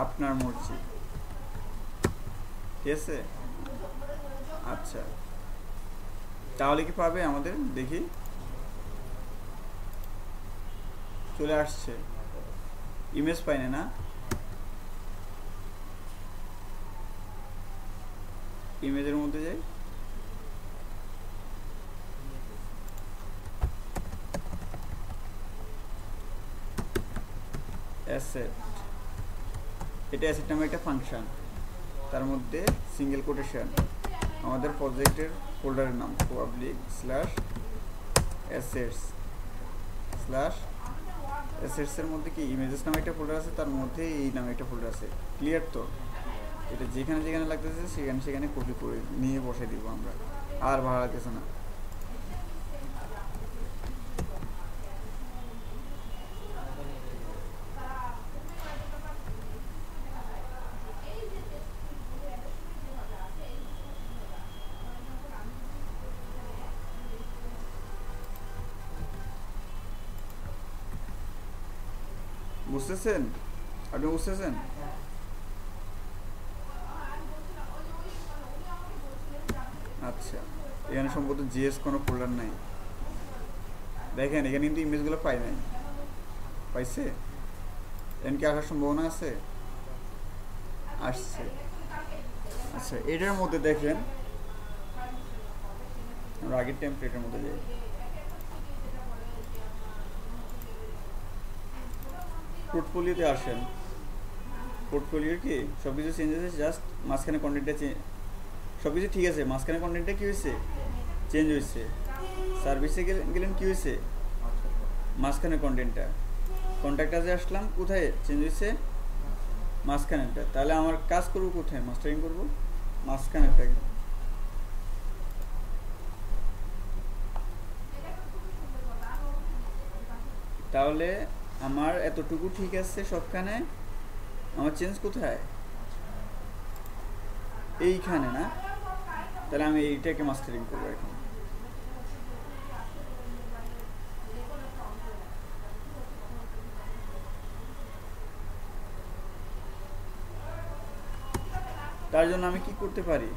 A: আপনার মর্জি, ঠিক আছে। আচ্ছা তাহলে কি পাবে আমাদের, দেখি চলে আসছে, ইমেজ পাইনি না, ইমেজের মধ্যে যাই, অ্যাসেট, এটা অ্যাসেট নামে একটা ফাংশন, তার মধ্যে সিঙ্গেল কোটেশন আমাদের প্রজেক্টের ফোল্ডারের নাম, পাবলিক স্ল্যাশ অ্যাসেটস স্ল্যাশ অ্যাসেটসের মধ্যে কি ইমেজেস নামে একটা ফোল্ডার আছে, তার মধ্যে এই নামে একটা ফোল্ডার আছে, ক্লিয়ার তো। এটা যেখানে যেখানে লাগতেছে সেখানে সেখানে কপি করে নিয়ে বসে দিব আমরা, আর ভাড়া লাগতেছে না। বুঝতেছেন, আপনি বুঝতেছেন, আচ্ছা এখানে সম্ভবত জিএস কোনো ফোল্ডার নাই, দেখেন এখানে কিন্তু ইমেজগুলো পাই নাই, পাইছে, এখানে কি আসার সম্ভাবনা আছে, আসছে। আচ্ছা এটার মধ্যে দেখেন, আমরা আগের টেমপ্লেটের মধ্যে যাই, পোর্টফোলিওতে আসেন, পোর্টফোলিওর কি সব কিছু চেঞ্জ হয়েছে, জাস্ট মাঝখানে কন্টেন্টটা সব কিছু ঠিক আছে, মাঝখানে কন্টেন্টটা কী হয়েছে, চেঞ্জ হয়েছে। সার্ভিসে গেলেন কী হয়েছে, মাঝখানে কন্ট্যাক্টারে আসলাম, কোথায় চেঞ্জ হয়েছে, মাঝখানেরটা। তাহলে আমার কাজ করবো কোথায়, মাস্টারিং করবো মাঝখানেরটাকে, তাহলে আমার এতটুকু ঠিক আছে সবখানে, আমার চেঞ্জ কোথায়, এইখানে না, তাহলে আমি এইটাকে মাস্টারিং করবো এখন, তার জন্য আমি কি করতে পারি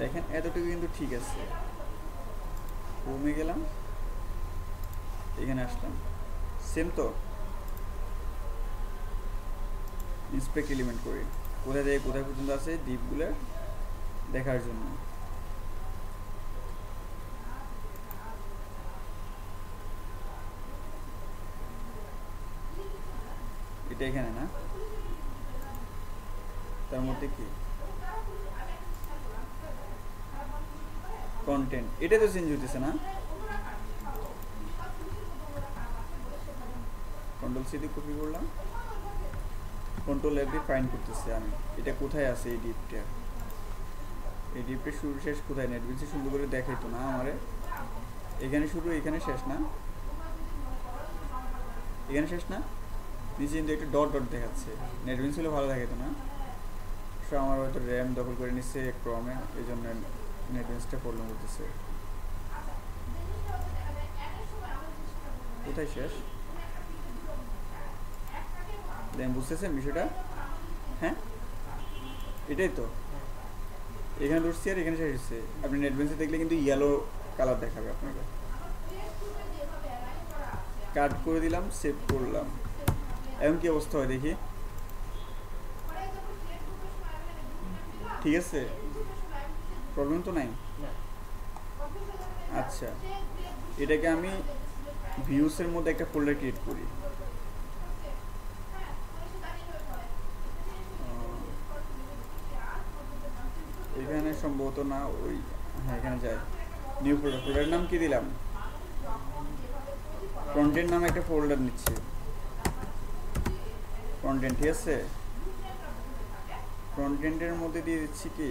A: দেখেন, এতটুকু কিন্তু ঠিক আছে। হোমে গেলাম, এখানে আসলাম, সেম তো। ইন্সপেক্ট এলিমেন্ট করি, কোথায় থেকে কোথায় পর্যন্ত আছে ডিপগুলো দেখার জন্য। এটা এখানে না, তার মধ্যে কি কন্টেন্ট, এটা তো চেঞ্জ হইতেছে না। কন্ট্রোল সি দিয়ে কপি করলাম, কন্ট্রোল এফ দিয়ে ফাইন্ড করতেছি আমি এটা কোথায় আছে। এই ডিপটা, এই ডিপটা শুরু শেষ কোথায় নেটবিনসে সুন্দর করে দেখাইতো না আমারে। এখানে শুরু, এখানে শেষ না, এখানে শেষ না, নিচে কিন্তু একটা ডট ডট দেখাচ্ছে। নেটবিনস হলে ভালো দেখাইতো না। সো আমার হয়তো র্যাম দখল করে নিচ্ছে ক্রমে, এই জন্য নেটবিনসটা প্রবলেম করতেছে। কোথায় শেষ দেন বুঝতেছেন বিষয়টা? হ্যাঁ, এটাই তো, এখানে ধরছি আর এখানে শেষ হচ্ছে। আপনি নেটবেন্সে দেখলে কিন্তু ইয়েলো কালার দেখাবে আপনাকে। কাট করে দিলাম, সেভ করলাম, এখন কি অবস্থা হয় দেখি। ঠিক আছে, প্রবলেম তো নাই। আচ্ছা, এটাকে আমি ভিউসের মধ্যে একটা ফোল্ডার ক্রিয়েট করি। এখানে সম্ভবত না, ওই হ্যাঁ এখানে যায়। নিউ ফোল্ডার, ফোল্ডারের নাম কি দিলাম? কন্টেন্ট নামে একটা ফোল্ডার নিচ্ছি, কন্টেন্ট। ঠিক আছে, কন্টেন্টের মধ্যে দিয়ে দিচ্ছি কি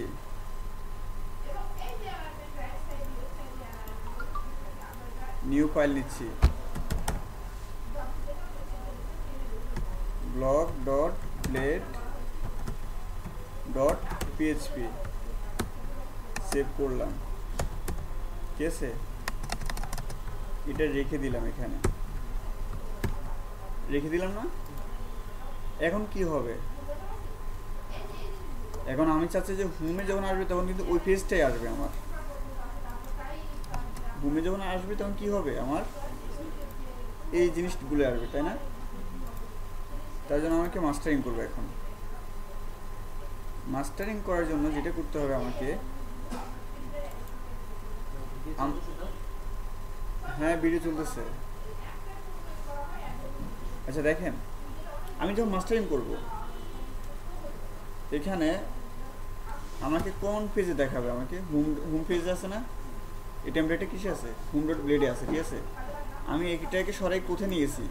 A: নিউ ফাইল নিচ্ছি, blog dot blade dot PHP, save করলাম। ঠিক আছে, এটা রেখে দিলাম, এখানে রেখে দিলাম না। এখন কি হবে, এখন আমি চাচ্ছি যে হোমে যখন আসবে তখন কিন্তু ওই পেজটাই আসবে আমার। হোমে যখন আসবে তখন কি হবে, আমার এই জিনিসগুলো আসবে, তাই না? তার জন্য আমাকে মাস্টারিং করবে। এখন মাস্টারিং করার জন্য যেটা করতে হবে আমাকে, হ্যাঁ ভিডিও চলতেছে। আচ্ছা দেখেন, আমি যখন মাস্টারিং করব এখানে আমাকে কোন পেজে দেখাবে, আমাকে হোম পেজে আছে না, এই টেমপ্লেটে কিসে আছে, হোম ডট ব্লেডে আছে। ঠিক আছে, আমি এটাকে সরাই কোথায় নিয়ে গেছি,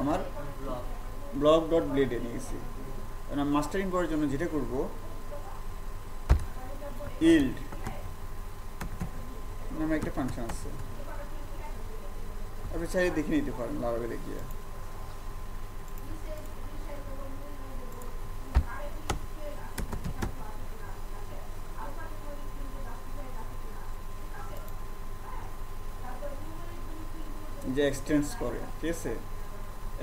A: আমার ব্লগ ডট ব্লেডে নিয়ে গেছি। কারণ আমি মাস্টারিং করার জন্য যেটা করব, ইল্ড নামে একটা ফাংশন আছে, আপনি চাইলে দেখে নিতে পারেন লারাবেলে গিয়ে। যে এক্সটেন্স করে, ঠিক আছে,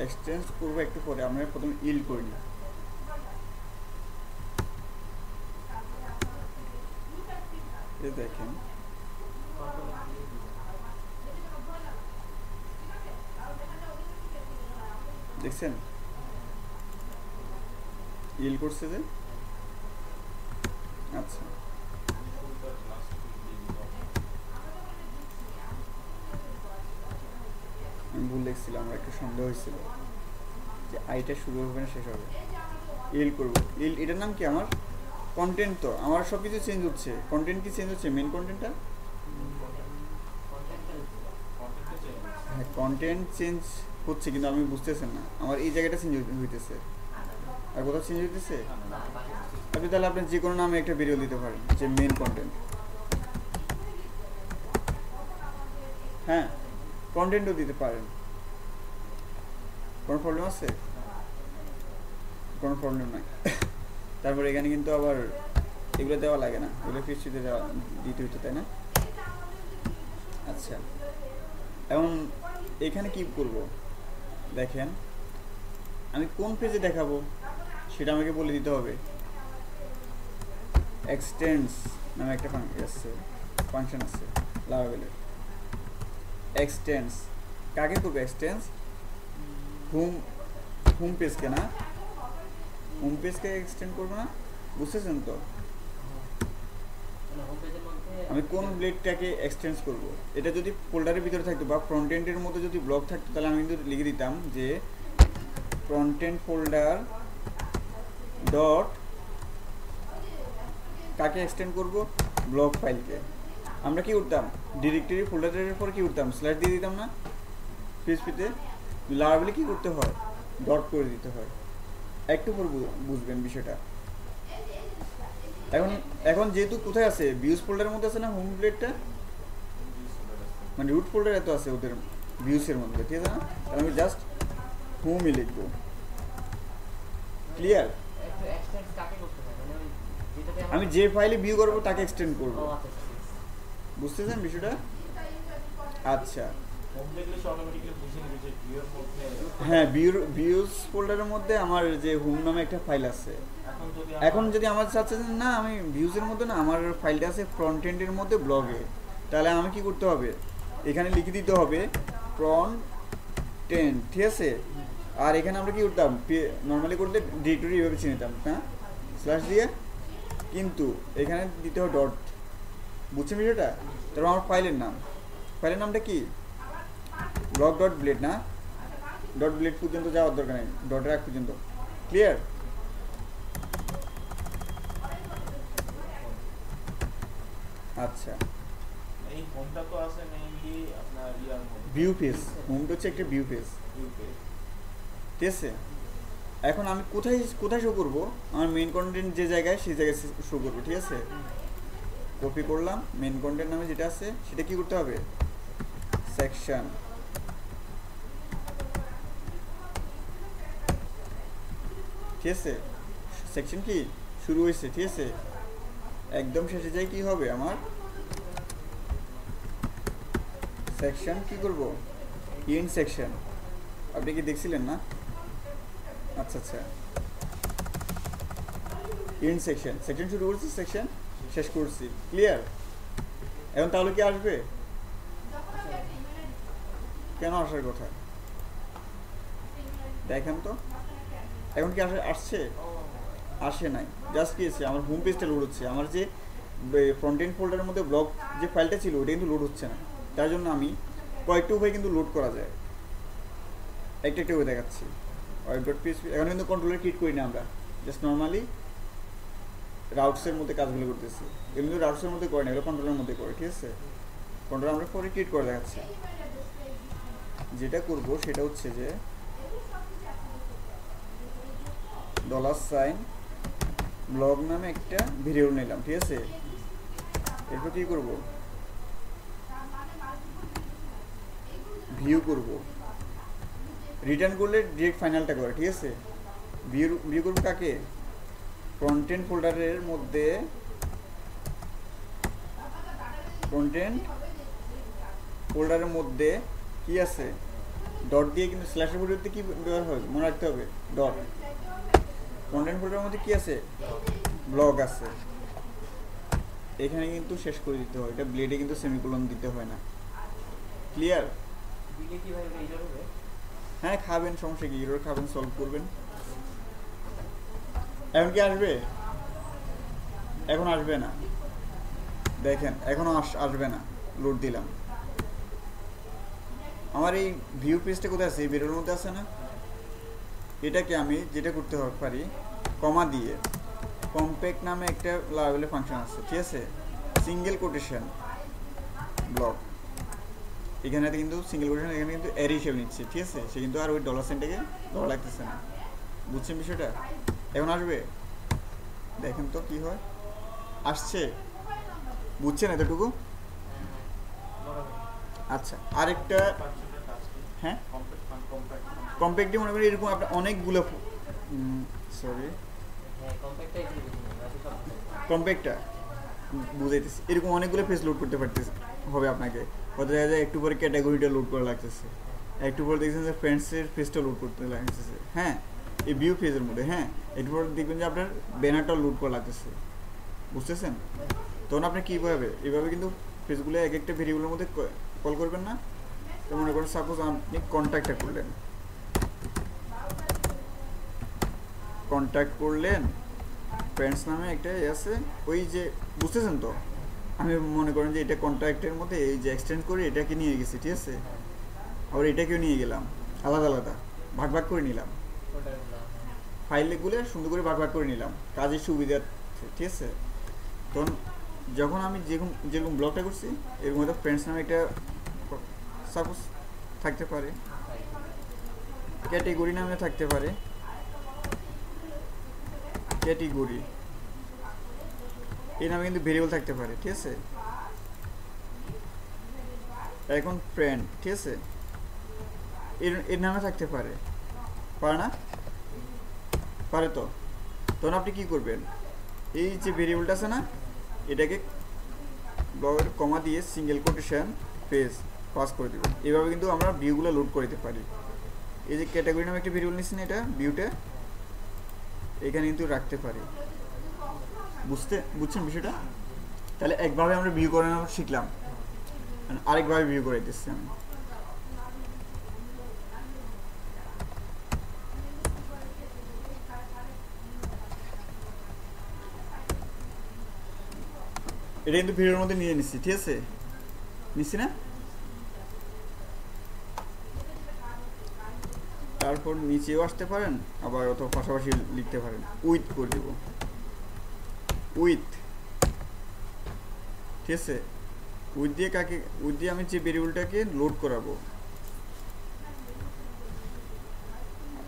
A: এক্সটেন্স করবো একটু পরে। আমরা প্রথমে ইল্ড করি না, দেখেন দেখছেন ইল করছে যে। আচ্ছা, আমি ভুল লিখছিলাম, আমার একটা সন্দেহ হয়েছিল যে আইটা শুরু হবে না শেষ হবে। ইল করবো, ইল এটার নাম কি, আমার কন্টেন্ট। তো আমার সব কিছু চেঞ্জ হচ্ছে, কন্টেন্ট কি চেঞ্জ হচ্ছে, মেন কন্টেন্টটা। হ্যাঁ, কন্টেন্ট চেঞ্জ হচ্ছে কিন্তু আমি বুঝতেছেন না, আমার এই জায়গাটা চেঞ্জ হইতেছে আর কোথাও চেঞ্জ হইতেছে। আপনি তাহলে আপনি যে কোনো নামে একটা ভিডিও দিতে পারেন, যে মেন কন্টেন্ট। হ্যাঁ, কন্টেন্টও দিতে পারেন, কোনো প্রবলেম আছে? কোনো প্রবলেম নাই। তারপর এখানে কিন্তু আবার এগুলো দেওয়া লাগে না, এগুলো ফিক্সিতে দেওয়া দিতে হইতো, তাই না? আচ্ছা, এখন এখানে কি করব দেখেন, আমি কোন পেজে দেখাবো সেটা আমাকে বলে দিতে হবে। এক্সটেন্স নামে একটা ফাংশন আছে লারাভেলের। এক্সটেন্স কাকে করবে? এক্সটেন্স হোম পেজকে না, হোম পেজকে এক্সটেন্ড করবো না, বুঝতেছেন তো? আমি কোন ব্লেডটাকে এক্সটেন্স করব? এটা যদি ফোল্ডারের ভিতরে থাকতো বা ফ্রন্ট এন্ডের মধ্যে যদি ব্লক থাকতো তাহলে আমি কিন্তু লিখে দিতাম যে ফ্রন্ট এন্ড ফোল্ডার ডট কাকে এক্সটেন্ড করব? ব্লক ফাইলকে। আমরা কি করতাম? ডিরেক্টরি ফোল্ডারের পর কি করতাম? স্ল্যাশ দিয়ে দিতাম না পিএইচপিতে? লারাভেলে কি করতে হয়? ডট করে দিতে হয়। একটু পর বুঝবেন বিষয়টা। এখন যেহেতু কোথায় আছে? ভিউজ ফোল্ডারের মধ্যে আছে না হোম ব্লেডটা, মানে রুট ফোল্ডারে তো আছে ওদের ভিউসের মধ্যে, ঠিক আছে না? তাহলে আমি জাস্ট হোমই লিখবো। ক্লিয়ার? আমি যে ফাইলে ভিউ করবো তাকে এক্সটেন্ড করবো, বুঝতেছেন বিষয়টা? আচ্ছা হ্যাঁ, ভিউজ ফোল্ডারের মধ্যে আমার যে হোম নামে একটা ফাইল আছে। এখন যদি আমার চাচ্ছে না আমি ভিউজের মধ্যে না, আমার ফাইলটা আছে ফ্রন্ট এন্ডের মধ্যে ব্লগে, তাহলে আমি কি করতে হবে? এখানে লিখে দিতে হবে ফ্রন্ট এন্ড, ঠিক আছে? আর এখানে আমরা কি করতাম? নর্মালি করতে ডিরেক্টরি এভাবে চিনে নিতাম, হ্যাঁ, স্ল্যাশ দিয়ে, কিন্তু এখানে দিতে হবে ডট। বুঝছেন বিষয়টা? তারপর আমার ফাইলের নামটা কি? ব্লগ ডট ব্লেড না, ডট ব্লেড পর্যন্ত যাওয়ার দরকার নেই, ডটের আগ পর্যন্ত। ক্লিয়ার? আচ্ছা,
C: এই হোমটা তো আছে মেইনলি আপনার ইয়ার মধ্যে,
A: ভিউ পেজ। হোমটা হচ্ছে একটা ভিউ পেজ, ঠিক আছে? এখন আমি কোথায় শো করবো? আমার মেইন কন্টেন্ট যে জায়গায়, সেই জায়গায় শো করবো, ঠিক আছে? কপি করলাম, মেইন কন্টেন্ট নামে যেটা আছে সেটা কি করতে হবে? সেকশন, ঠিক আছে? সেকশন কি শুরু হয়েছে, ঠিক আছে? একদম শেষে যাই কি হবে আমার? সেকশন কি করব? In section. আপনি কি দেখছিলেন না? আচ্ছা আচ্ছা, ইন সেকশন, সেকশন শুরু করছি, সেকশন শেষ করছি। ক্লিয়ার? এখন তাহলে কি আসবে? কেন আসার কথা দেখেন তো। এখন কি আসছে? আসে নাই, জাস্ট কি আছে? আমার হোম পেজটা লোড হচ্ছে। আমার যে ফ্রন্ট এন্ড ফোল্ডারের মধ্যে ব্লগ যে ফাইলটা ছিল ওটা কিন্তু লোড হচ্ছে না। তার জন্য আমি কয়েকটা উপায় কিন্তু লোড করা যায়, একটা উপায় দেখাচ্ছি। ওয়েব.পিএইচপি এখন কিন্তু কন্ট্রোলার ক্রিয়েট করি না আমরা, জাস্ট নর্মালি রাউটসের মধ্যে কাজগুলো করতেছি। এমনি রাউটসের মধ্যে করে না, এগুলো কন্ট্রোলের মধ্যে করে, ঠিক আছে? কন্ট্রোল আমরা পরে ক্রিয়েট করে দেখাচ্ছি। যেটা করব সেটা হচ্ছে যে $সাইন ব্লগ নামে একটা ভিডিও নিলাম, ঠিক আছে? এরপর কি করব? ভিউ করব। রিটার্ন করলে ডিরেক্ট ফাইনালটা করে, ঠিক আছে? ভিউ করব কাকে? কন্টেন্ট ফোল্ডারের মধ্যে, কন্টেন্ট ফোল্ডারের মধ্যে কি আছে? ডট দিয়ে, কিন্তু স্ল্যাশের পরিবর্তে কি ব্যবহার হয় মনে রাখতে হবে? ডট। কন্টেন্ট ফোল্ডারের মধ্যে কি আছে? ব্লগ আছে। এখানে কিন্তু শেষ করে দিতে হয়, এটা ব্লেডে কিন্তু সেমিকোলন দিতে হয় না। ক্লিয়ার? হ্যাঁ, খাবেন, সমস্যা কি? এরর খাবেন, সলভ করবেন। এখন কি আসবে? এখন আসবে না, দেখেন এখনো আসবে না। লোড দিলাম। আমার এই ভিউ পেজটা কোথায় আছে? এই ভিডিওর মধ্যে আছে না? এটাকে আমি যেটা করতে পারি, কমা দিয়ে কম্প্যাক্ট নামে একটা লারাভেলে ফাংশন আছে, ঠিক আছে? সিঙ্গেল কোটেশন ব্লক, এখানে কিন্তু সিঙ্গেল কোটেশন, এখানে কিন্তু অ্যারে হিসেবে নিচ্ছে, ঠিক আছে? সে কিন্তু আর ওই $সাইনটাকে ধরা লাগতেছে না। বুঝছেন বিষয়টা? এখন আসবে, দেখেন তো কি হয়। আসছে? বুঝছেন এতটুকু? আচ্ছা, আরেকটা, হ্যাঁ, কম্প্যাক্টে মনে করি এরকম আপনার অনেকগুলো, সরি, কম্প্যাক্টটা বুঝাইতেছি, এরকম অনেকগুলো ফেস লোড করতে পারতেছে হবে আপনাকে। হয়তো দেখা যায় একটু পরে ক্যাটাগরিটা লোড করা লাগতেছে, একটু পরে দেখছেন যে ফ্রেন্ডসের ফেসটা লোড করতে লাগতেছে, হ্যাঁ, এই ভিউ ফেজের মধ্যে। হ্যাঁ, একটু পরে দেখবেন যে আপনার ব্যানারটা লোড করা লাগতেছে। বুঝতেছেন? তখন আপনি কীভাবে এইভাবে কিন্তু পেজগুলো এক একটা ভেরিয়েবলের মধ্যে কল করবেন না। তো মনে করেন সাপোজ আপনি কন্ট্যাক্টটা করলেন, কন্ট্যাক্ট করলেন ফ্রেন্ডস নামে একটা আছে, ওই যে বুঝতেছেন তো, আমি মনে করেন যে এটা কন্ট্যাক্টের মধ্যে এই যে এক্সটেন্ড করে এটাকে নিয়ে গেছি, ঠিক আছে, আবার এটাকেও নিয়ে গেলাম, আলাদা আলাদা ভাগ ভাগ করে নিলাম, ফাইলগুলো সুন্দর করে ভাগ ভাগ করে নিলাম কাজের সুবিধার্থে, ঠিক আছে। তখন যখন আমি যেরকম ব্লগটা করছি এর মধ্যে ফ্রেন্ডস নামে একটা সাপোজ থাকতে পারে, ক্যাটেগরি নামে থাকতে পারে, ক্যাটেগরি এই নামে কিন্তু ভেরিয়েবল থাকতে পারে, ঠিক আছে। এখন ফ্রেন্ড, ঠিক আছে, এর নামে থাকতে পারে, পারে না? পারে তো। তখন আপনি কি করবেন, এই যে ভেরিয়েবলটা আছে না, এটাকে ব্লগের কমা দিয়ে সিঙ্গেল কোটেশন পেজ পাস করে দেবেন। এভাবে কিন্তু আমরা ভিউগুলো লোড করে দিতে পারি। এই যে ক্যাটাগরি নামে একটা ভেরিয়েবল নিচ্ছি না, এটা ভিউটা এখানে কিন্তু রাখতে পারি। বুঝছেন বিষয়টা? তাহলে একভাবে আমরা ভিউ করানো শিখলাম, আরেকভাবে ভিউ করে দিচ্ছি আমি। এটা কিন্তু ভিডিওর মধ্যে নিয়ে নিচ্ছি, ঠিক আছে, নিচ্ছি না। তারপর নিচেও আসতে পারেন, আবার অথবা পাশাপাশি লিখতে পারেন, উইথ করে দেব, উইথ, ঠিক আছে। উইথ দিয়ে আমি যে ভেরিয়েবলটাকে লোড করাবো,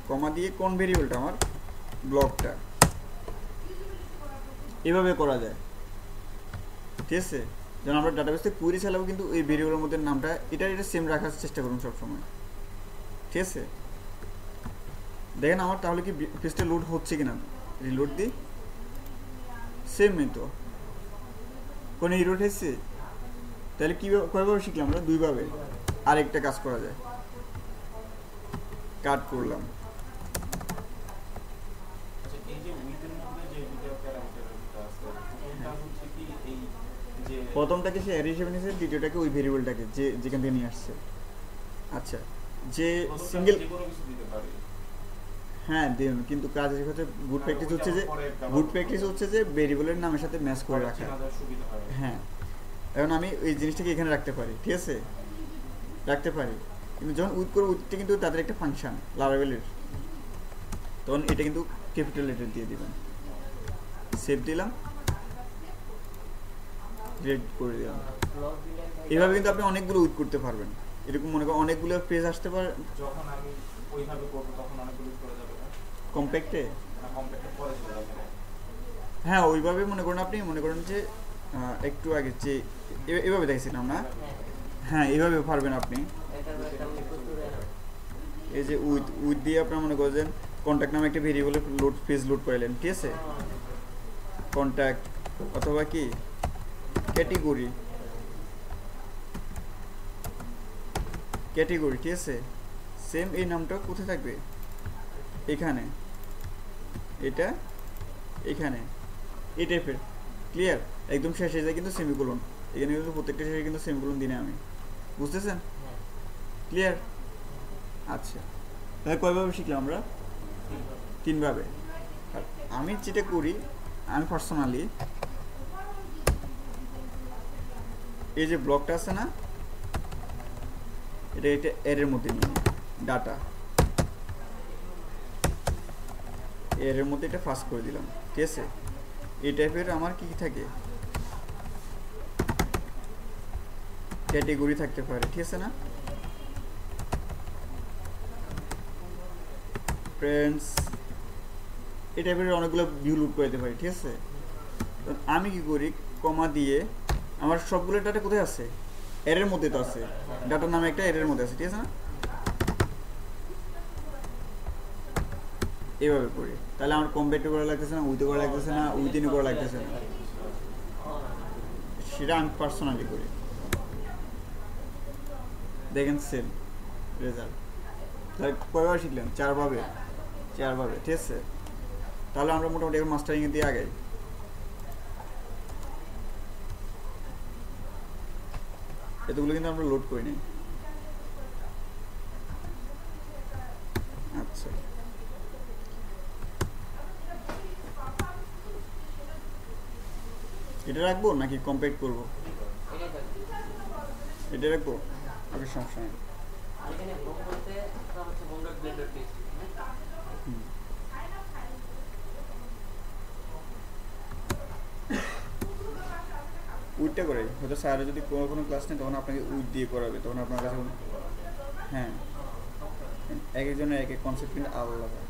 A: কমা দিয়ে কোন ভেরিয়েবলটা, আমার ব্লকটা, এভাবে করা যায়, ঠিক আছে। যেমন আমরা ডাটাবেসে কুয়েরি চালাবো, কিন্তু এই ভেরিয়েবলের মধ্যে নামটা এটা সেম রাখার চেষ্টা করুন সবসময়, ঠিক আছে। দেখেন আমার তাহলে কি পেজটা লোড হচ্ছে কিনা, রিলোড দিই, সেমই তো, কোনো ইরোড হয়েছে। তাহলে কয়ভাবে শিখলাম আমরা? দুইভাবে। আরেকটা কাজ করা যায়, কাট করলাম, প্রথমটাকে সে অ্যারে হিসেবে নিয়েছে, দ্বিতীয়টাকে ওই ভেরিয়েবলটাকে যেখান থেকে নিয়ে আসছে। আচ্ছা, যে সিঙ্গেল, হ্যাঁ দিন, কিন্তু কাজের ক্ষেত্রে গুড প্র্যাকটিস হচ্ছে যে ভেরিয়েবলের নামের সাথে ম্যাচ করে রাখা। হ্যাঁ, এখন আমি এই জিনিসটাকে এখানে রাখতে পারি, ঠিক আছে, রাখতে পারি, কিন্তু যখন উইথটা কিন্তু তাদের একটা ফাংশন লারাভেলের, তখন এটা কিন্তু ক্যাপিটাল লেটার দিয়ে দিবেন, সেভ দিলাম, ডিলিট করে দিলাম। এভাবে কিন্তু আপনি অনেকগুলো উইথ করতে পারবেন। এরকম মনে করেন অনেকগুলো পেজ আসতে পারে,
C: যখন আমি ওইভাবে করব তখন অনেকগুলো করে যাবে না
A: কম্প্যাক্টে,
C: পরে চলে যাবে।
A: হ্যাঁ ওইভাবে মনে করেন, আপনি মনে করেন যে একটু আগে যে এভাবে দেখেছিলাম না, হ্যাঁ এইভাবে পারবেন আপনি। এই যে উইথ দিয়ে আপনার মনে করেন কন্ট্যাক্ট নামে একটা ভেরিয়েবলে পেজ লোড করলেন, ঠিক আছে, কন্ট্যাক্ট অথবা কি ক্যাটেগরি, ঠিক আছে, সেম এই নামটা কোথায় থাকবে, এখানে, এটা এখানে, এই টাইপের, ক্লিয়ার। একদম শেষে যায় কিন্তু সেমিকোলন, এখানে কিন্তু প্রত্যেকটা শেষে কিন্তু সেমিকোলন দিনে আমি, বুঝতেছেন? ক্লিয়ার। আচ্ছা, তাহলে কয়ভাবে শিখলাম আমরা? তিনভাবে। আর আমি যেটা করি, আমি পার্সোনালি এই যে ব্লকটা আছে না, এটা এর মধ্যে নিয়ে ডাটা এর মধ্যে এটা ফাস্ট করে দিলাম, ঠিক আছে। এই টাইপের আমার কি থাকে, ক্যাটেগরি থাকতে পারে, ঠিক আছে না, ফ্রেন্ডস, এই টাইপের অনেকগুলো ভিউ লুট করে দিতে পারি, ঠিক আছে। আমি কি করি, কমা দিয়ে আমার সবগুলো ডাটা কোথায় আছে, এর মধ্যে তো আছে, ডাটার নামে একটা এর মধ্যে আছে, ঠিক আছে না, এইভাবে করি। তাহলে আমার কম্পেয়ার করা লাগতেছে না, উইথ করা লাগতেছে না, উইদিন করা লাগতেছে না, সেটা আমি পার্সোনালি করি। দেখেন সেম রেজাল্ট। তাহলে কয়ভাবে শিখলেন? চারভাবে, ঠিক আছে। তাহলে আমরা মোটামুটি এখন মাস্টারিংয়ে দিয়ে আগাই। এতগুলো কিন্তু আমরা লোড করি নাই। আচ্ছা, এটা রাখবো নাকি কম্প্যাক্ট করবো? এটা রাখবো, ওকে সমস্যা নেই। উইটটা করে হয়তো স্যার যদি কোনো ক্লাস নেই তখন আপনাকে উইট দিয়ে করাবে, তখন আপনার কাছে হ্যাঁ এক একজনের এক এক কনসেপ্ট কিন্তু আলাদা।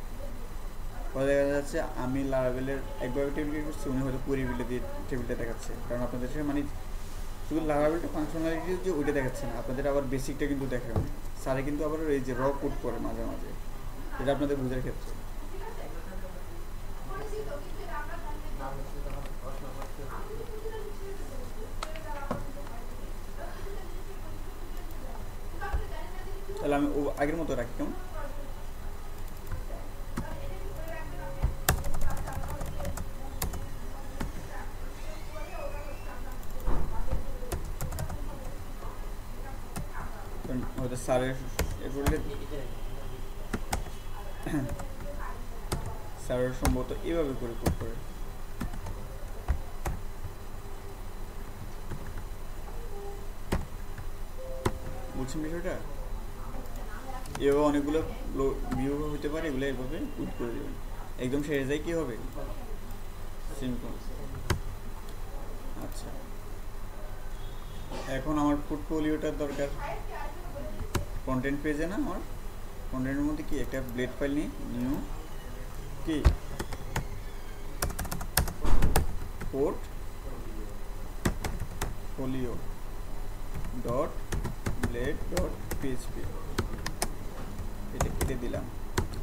A: পরে দেখা যাচ্ছে আমি লারাবেলের একভাবে টেবিল করছি, উনি হয়তো কুয়েরিবিলে দিয়ে টেবিলটা দেখাচ্ছে, কারণ আপনাদের সাথে মানে শুধু লারাবেলটা ফাংশনালিটি যে ওইটা দেখাচ্ছে না, আপনাদের আবার বেসিকটা কিন্তু দেখাবে। স্যারে কিন্তু আবার এই যে র কোড করে মাঝে মাঝে, এটা আপনাদের বোঝার ক্ষেত্রে। তাহলে আমি ও আগের মতো রাখি কেমন? হয়তো স্যারের বললে স্যারের সম্ভবত এভাবে করে কোড করে। বুঝছেন বিষয়টা? এভাবে অনেকগুলো ভিউ হতে পারে, এগুলো এভাবে কোড করে দেবেন। একদম শেষে যায় কি হবে? সিম্পল। আচ্ছা, এখন আমার পোর্টফোলিওটার দরকার। কন্টেন্ট পেজে না, আমার কন্টেন্টের মধ্যে কি একটা ব্লেড ফাইল নিই, নিউ কি portfolio dot blade dot PHP, এটা কেটে দিলাম।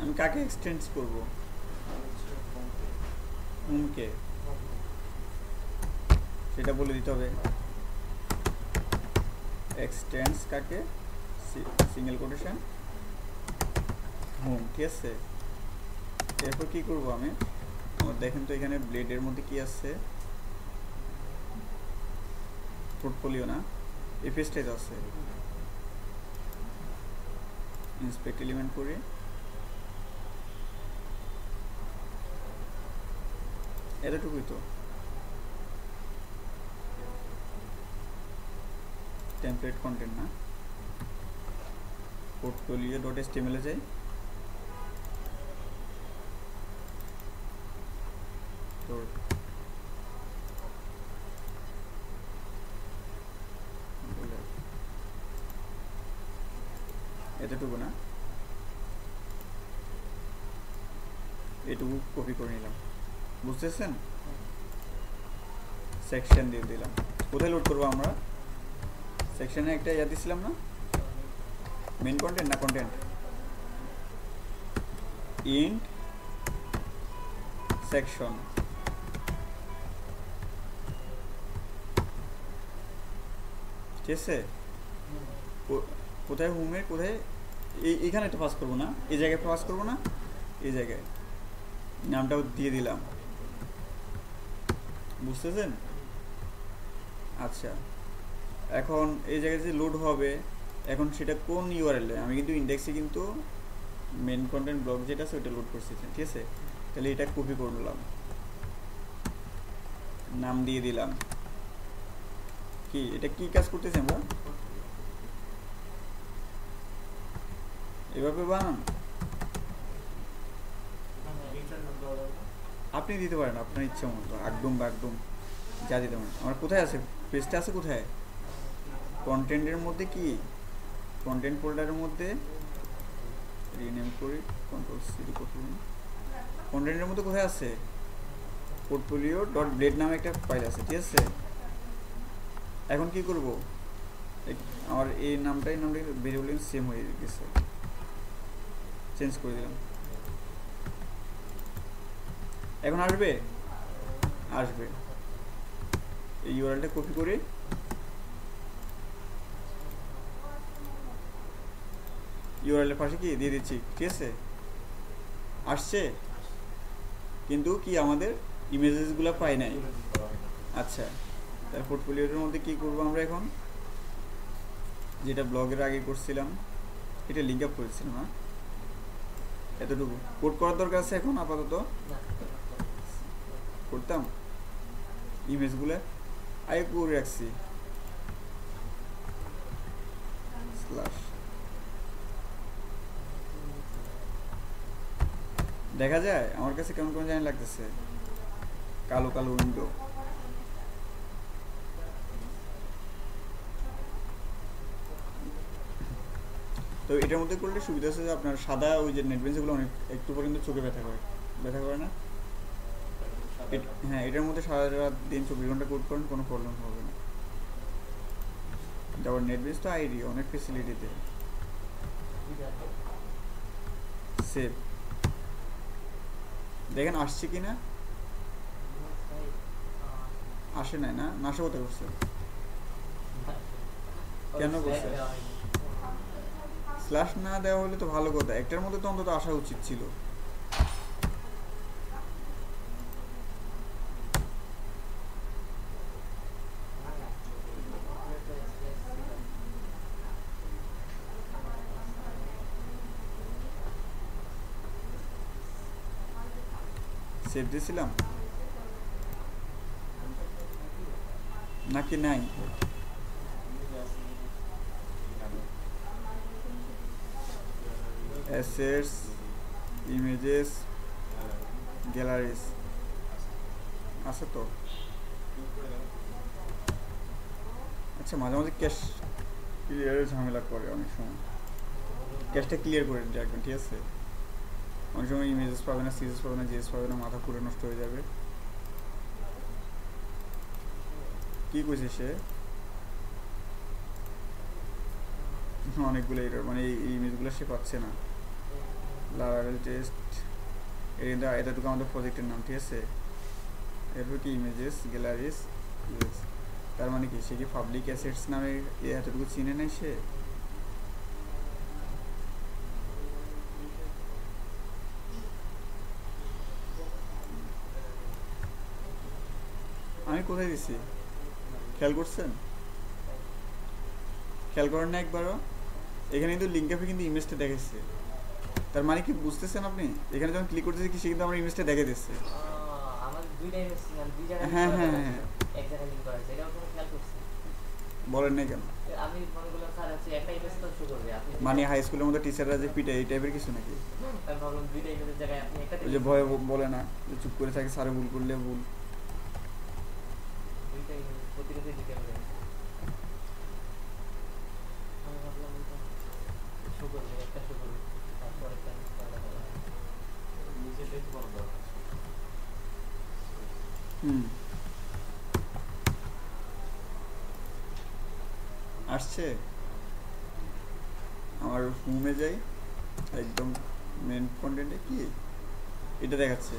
A: আমি কাকে এক্সটেন্ড করব? হোমকে, সেটা বলে দিতে হবে। এক্সটেন্স কাকে? সিঙ্গেল কোটেশন হোম, ঠিক আছে। এরপর কি করব আমি? আমার দেখেন তো এখানে ব্লেডের মধ্যে কি আছে, পোর্টফোলিও না, এফএসটেজ আছে। ইন্সপেক্ট এলিমেন্ট করে এতটুকুই তো। টেমপ্লেট কন্টেন্ট না, পোর্টফোলিও ডট এচটিএমএল এ যাই, তো এতটুকু না, এটুকু কপি করে নিলাম, বুঝতেছেন? সেকশন দিয়ে দিলাম। কোথায় লোড করবো আমরা? সেকশনে একটা ইয়া দিছিলাম না, মেন কন্টেন্ট না কন্টেন্ট, ইন্ট সেকশন। ঠিক আছে, কোথায় হোমে, কোথায় এইখানে তো পাস করবো না, এই জায়গায় পাস করবো না, এই জায়গায় নামটাও দিয়ে দিলাম, বুঝতেছেন? আচ্ছা, এখন এই জায়গায় যে লোড হবে, এখন সেটা কোন ইউআরএলে? আমি কিন্তু ইন্ডেক্সে কিন্তু মেন কন্টেন্ট ব্লক যেটা আছে ওইটা লোড করছি, ঠিক আছে। তাহলে এটা কপি করলাম, নাম দিয়ে দিলাম। কি এটা কি কাজ করতেছি আমরা? এভাবে বানান, আপনি দিতে পারেন আপনার ইচ্ছা মতো, একদম বা একদম যা দিতে পারেন। আমার কোথায় আছে পেজটা? আছে কোথায়? কন্টেন্টের মধ্যে, কি কন্টেন্ট ফোল্ডারের মধ্যে রিনেম করি, কন্ট্রোল সি করুন। কন্টেন্টের মধ্যে কোথায় আছে? পোর্টফোলিও ডট ব্লেড নামে একটা ফাইল আছে, ঠিক আছে। এখন কি করব? আমার এই নামটা ভেরিয়েবল সেম হয়ে গেছে, চেঞ্জ করে দিলাম। এখন আসবে এই ইউআরএলটা কপি করে ইউআরএলের পাশে কি দিয়ে দিচ্ছি, ঠিক আছে। আসছে, কিন্তু কি আমাদের ইমেজেসগুলো পাই নাই। আচ্ছা, তার পোর্টফোলিওর মধ্যে কি করব আমরা? এখন যেটা ব্লগের আগে করছিলাম এটা লিঙ্ক আপ করেছিলাম না, এতটুকু কোড করার দরকার আছে এখন আপাতত করতাম ইমেজগুলো আগে করে রাখছি স্ল্যাশ দেখা যায় আমার কাছে কেমন কেমন জানি লাগতেছে কালো কালো উইন্ডো তো এটার মধ্যে করলে সুবিধা আছে যে আপনার সাদা ওই যে নেটবেন্সগুলো অনেক একটু পর্যন্ত চোখে ব্যথা করে না হ্যাঁ এটার মধ্যে সারা রাত দিন 24 ঘন্টা কোড করেন কোনো প্রবলেম হবে না। তারপর নেটবেন্স তো আইডি অনেক ফেসিলিটিতে সেভ দেখেন আসছে কি না, আসে নাই না, নাশা কোথায় করছে কেন করছে? স্ল্যাশ না দেওয়া হলে তো ভালো কথা, একটার মধ্যে তো অন্তত আসা উচিত ছিল। সেভ দিয়েছিলাম নাকি নাই? অ্যাসেটস, ইমেজেস, গ্যালারিজ আছে তো। আচ্ছা মাঝে মাঝে ক্যাশ ক্লিয়ারের ঝামেলা করে অনেক সময়, ক্যাশটা ক্লিয়ার করে দিতে একদম ঠিক আছে। অনেক সময় ইমেজেস পাবে না, সিরিজ পাবে না, জিএস পাবে না, মাথা পুরো নষ্ট হয়ে যাবে। কি কইছে সে? অনেকগুলো এরর, মানে এই ইমেজগুলো সে পাচ্ছে না। লারাভেল টেস্ট এতটুকু আমাদের প্রজেক্টের নাম ঠিক আছে। এরপর কি ইমেজেস, গ্যালারিজ, তার মানে কি সে কি পাবলিক অ্যাসেটস নামে এতটুকু চিনে নাই সে? আমি কোথায় দিছি খেয়াল করছেন? খেয়াল করেন না একবারও? এখানে কিন্তু লিঙ্ক আপে কিন্তু ইমেজটা দেখাচ্ছে, তার মানে কি বুঝতেছেন আপনি? এখানে যখন ক্লিক করতেছি কি সে কিন্তু আমার ইমেজটা দেখে দিচ্ছে।
D: আমার দুইটা ইমেজ সিঙ্গেল দুই জায়গায়
A: হ্যাঁ হ্যাঁ হ্যাঁ
D: এক জায়গায় লিংক করা আছে, এটাও তুমি খেয়াল করছি?
A: বলেন নাই কেন?
D: আমি মনে করলাম স্যার হচ্ছে একটা ইমেজ তো শো করবে আপনি,
A: মানে হাই স্কুলের মধ্যে টিচাররা যে পিটায় এই টাইপের কিছু নাকি?
D: আমি ভাবলাম দুইটা ইমেজের জায়গায় আপনি একটা
A: ওই যে ভয়ে বলে না যে চুপ করে থাকে, স্যারে ভুল করলে ভুল।
D: দুইটা ইমেজ প্রতিটাতে দিতে হবে, আমি ভাবলাম ওইটা শো করবে, একটা শো করবে তারপর একটা
C: নিচে দেখতে পারো দরকার।
A: আসছে। আমার হোমে যাই, একদম মেন কন্টেন্টে কি এটা দেখাচ্ছে,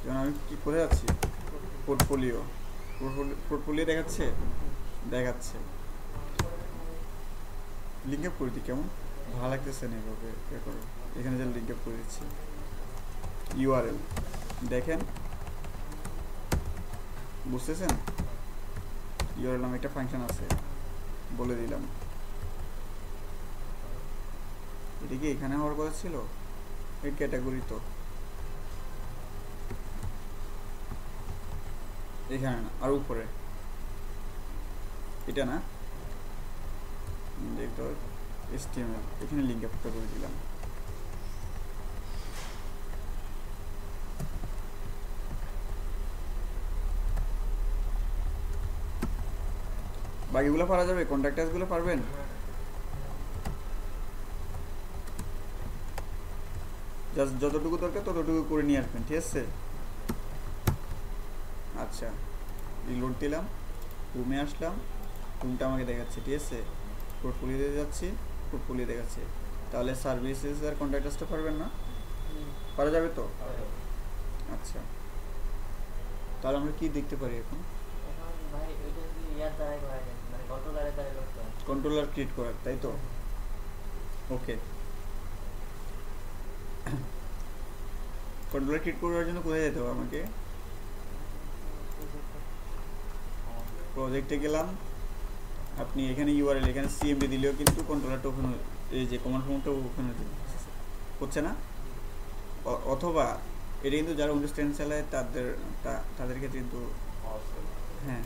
A: যেমন আমি কি কোথায় যাচ্ছি, পোর্টফোলিও দেখাচ্ছে দেখাচ্ছে লিঙ্ক আপ করে দিই। কেমন ভালো লাগতেছে না এভাবে করো, এখানে যে লিঙ্ক আপ করে দিচ্ছি ইউআরএল দেখেন, বুঝতেছেন? ইউআরএল নামে একটা ফাংশন আছে, বলে দিলাম। এটা কি এখানে হওয়ার কথা ছিল? এই ক্যাটাগরি তো এখানে না, আর উপরে এটা না, দেখতে HTML এখানে লিঙ্ক আপটা করে দিলাম। বাকিগুলো পারা যাবে? কন্ট্যাক্টার্সগুলো পারবেন? জাস্ট যতটুকু দরকার ততটুকু করে নিয়ে আসবেন ঠিক আছে। আচ্ছা রিলোড দিলাম, রুমে আসলাম, রুমটা আমাকে দেখাচ্ছে ঠিক আছে। পোর্টফোলিওতে যাচ্ছি, পোর্টফোলিও দেখাচ্ছে। তাহলে সার্ভিসেস আর কন্ট্যাক্টার্সটা পারবেন না? পারা যাবে তো? আচ্ছা তাহলে আমরা কি দেখতে পারি এখন?
D: এখন ভাই ওইটা যদি ইয়ার দ্বারাই করা যায়, মানে কন্ট্রোলারের দ্বারা লোড করা,
A: কন্ট্রোলার ক্রিয়েট করার, তাই তো? ওকে, কন্ট্রোলার ক্রিয়েট করার জন্য কোথায় যেতে হবে আমাকে? প্রজেক্টে গেলাম, আপনি এখানে ইউআরএল এখানে সিএমডি দিলেও কিন্তু কন্ট্রোলারটা ওপেন এই যে কমান্ড প্রম্পটটা ওপেন হচ্ছে না। অথবা এটা কিন্তু যারা উইন্ডোজ 10 চালায় তাদের ক্ষেত্রে কিন্তু হ্যাঁ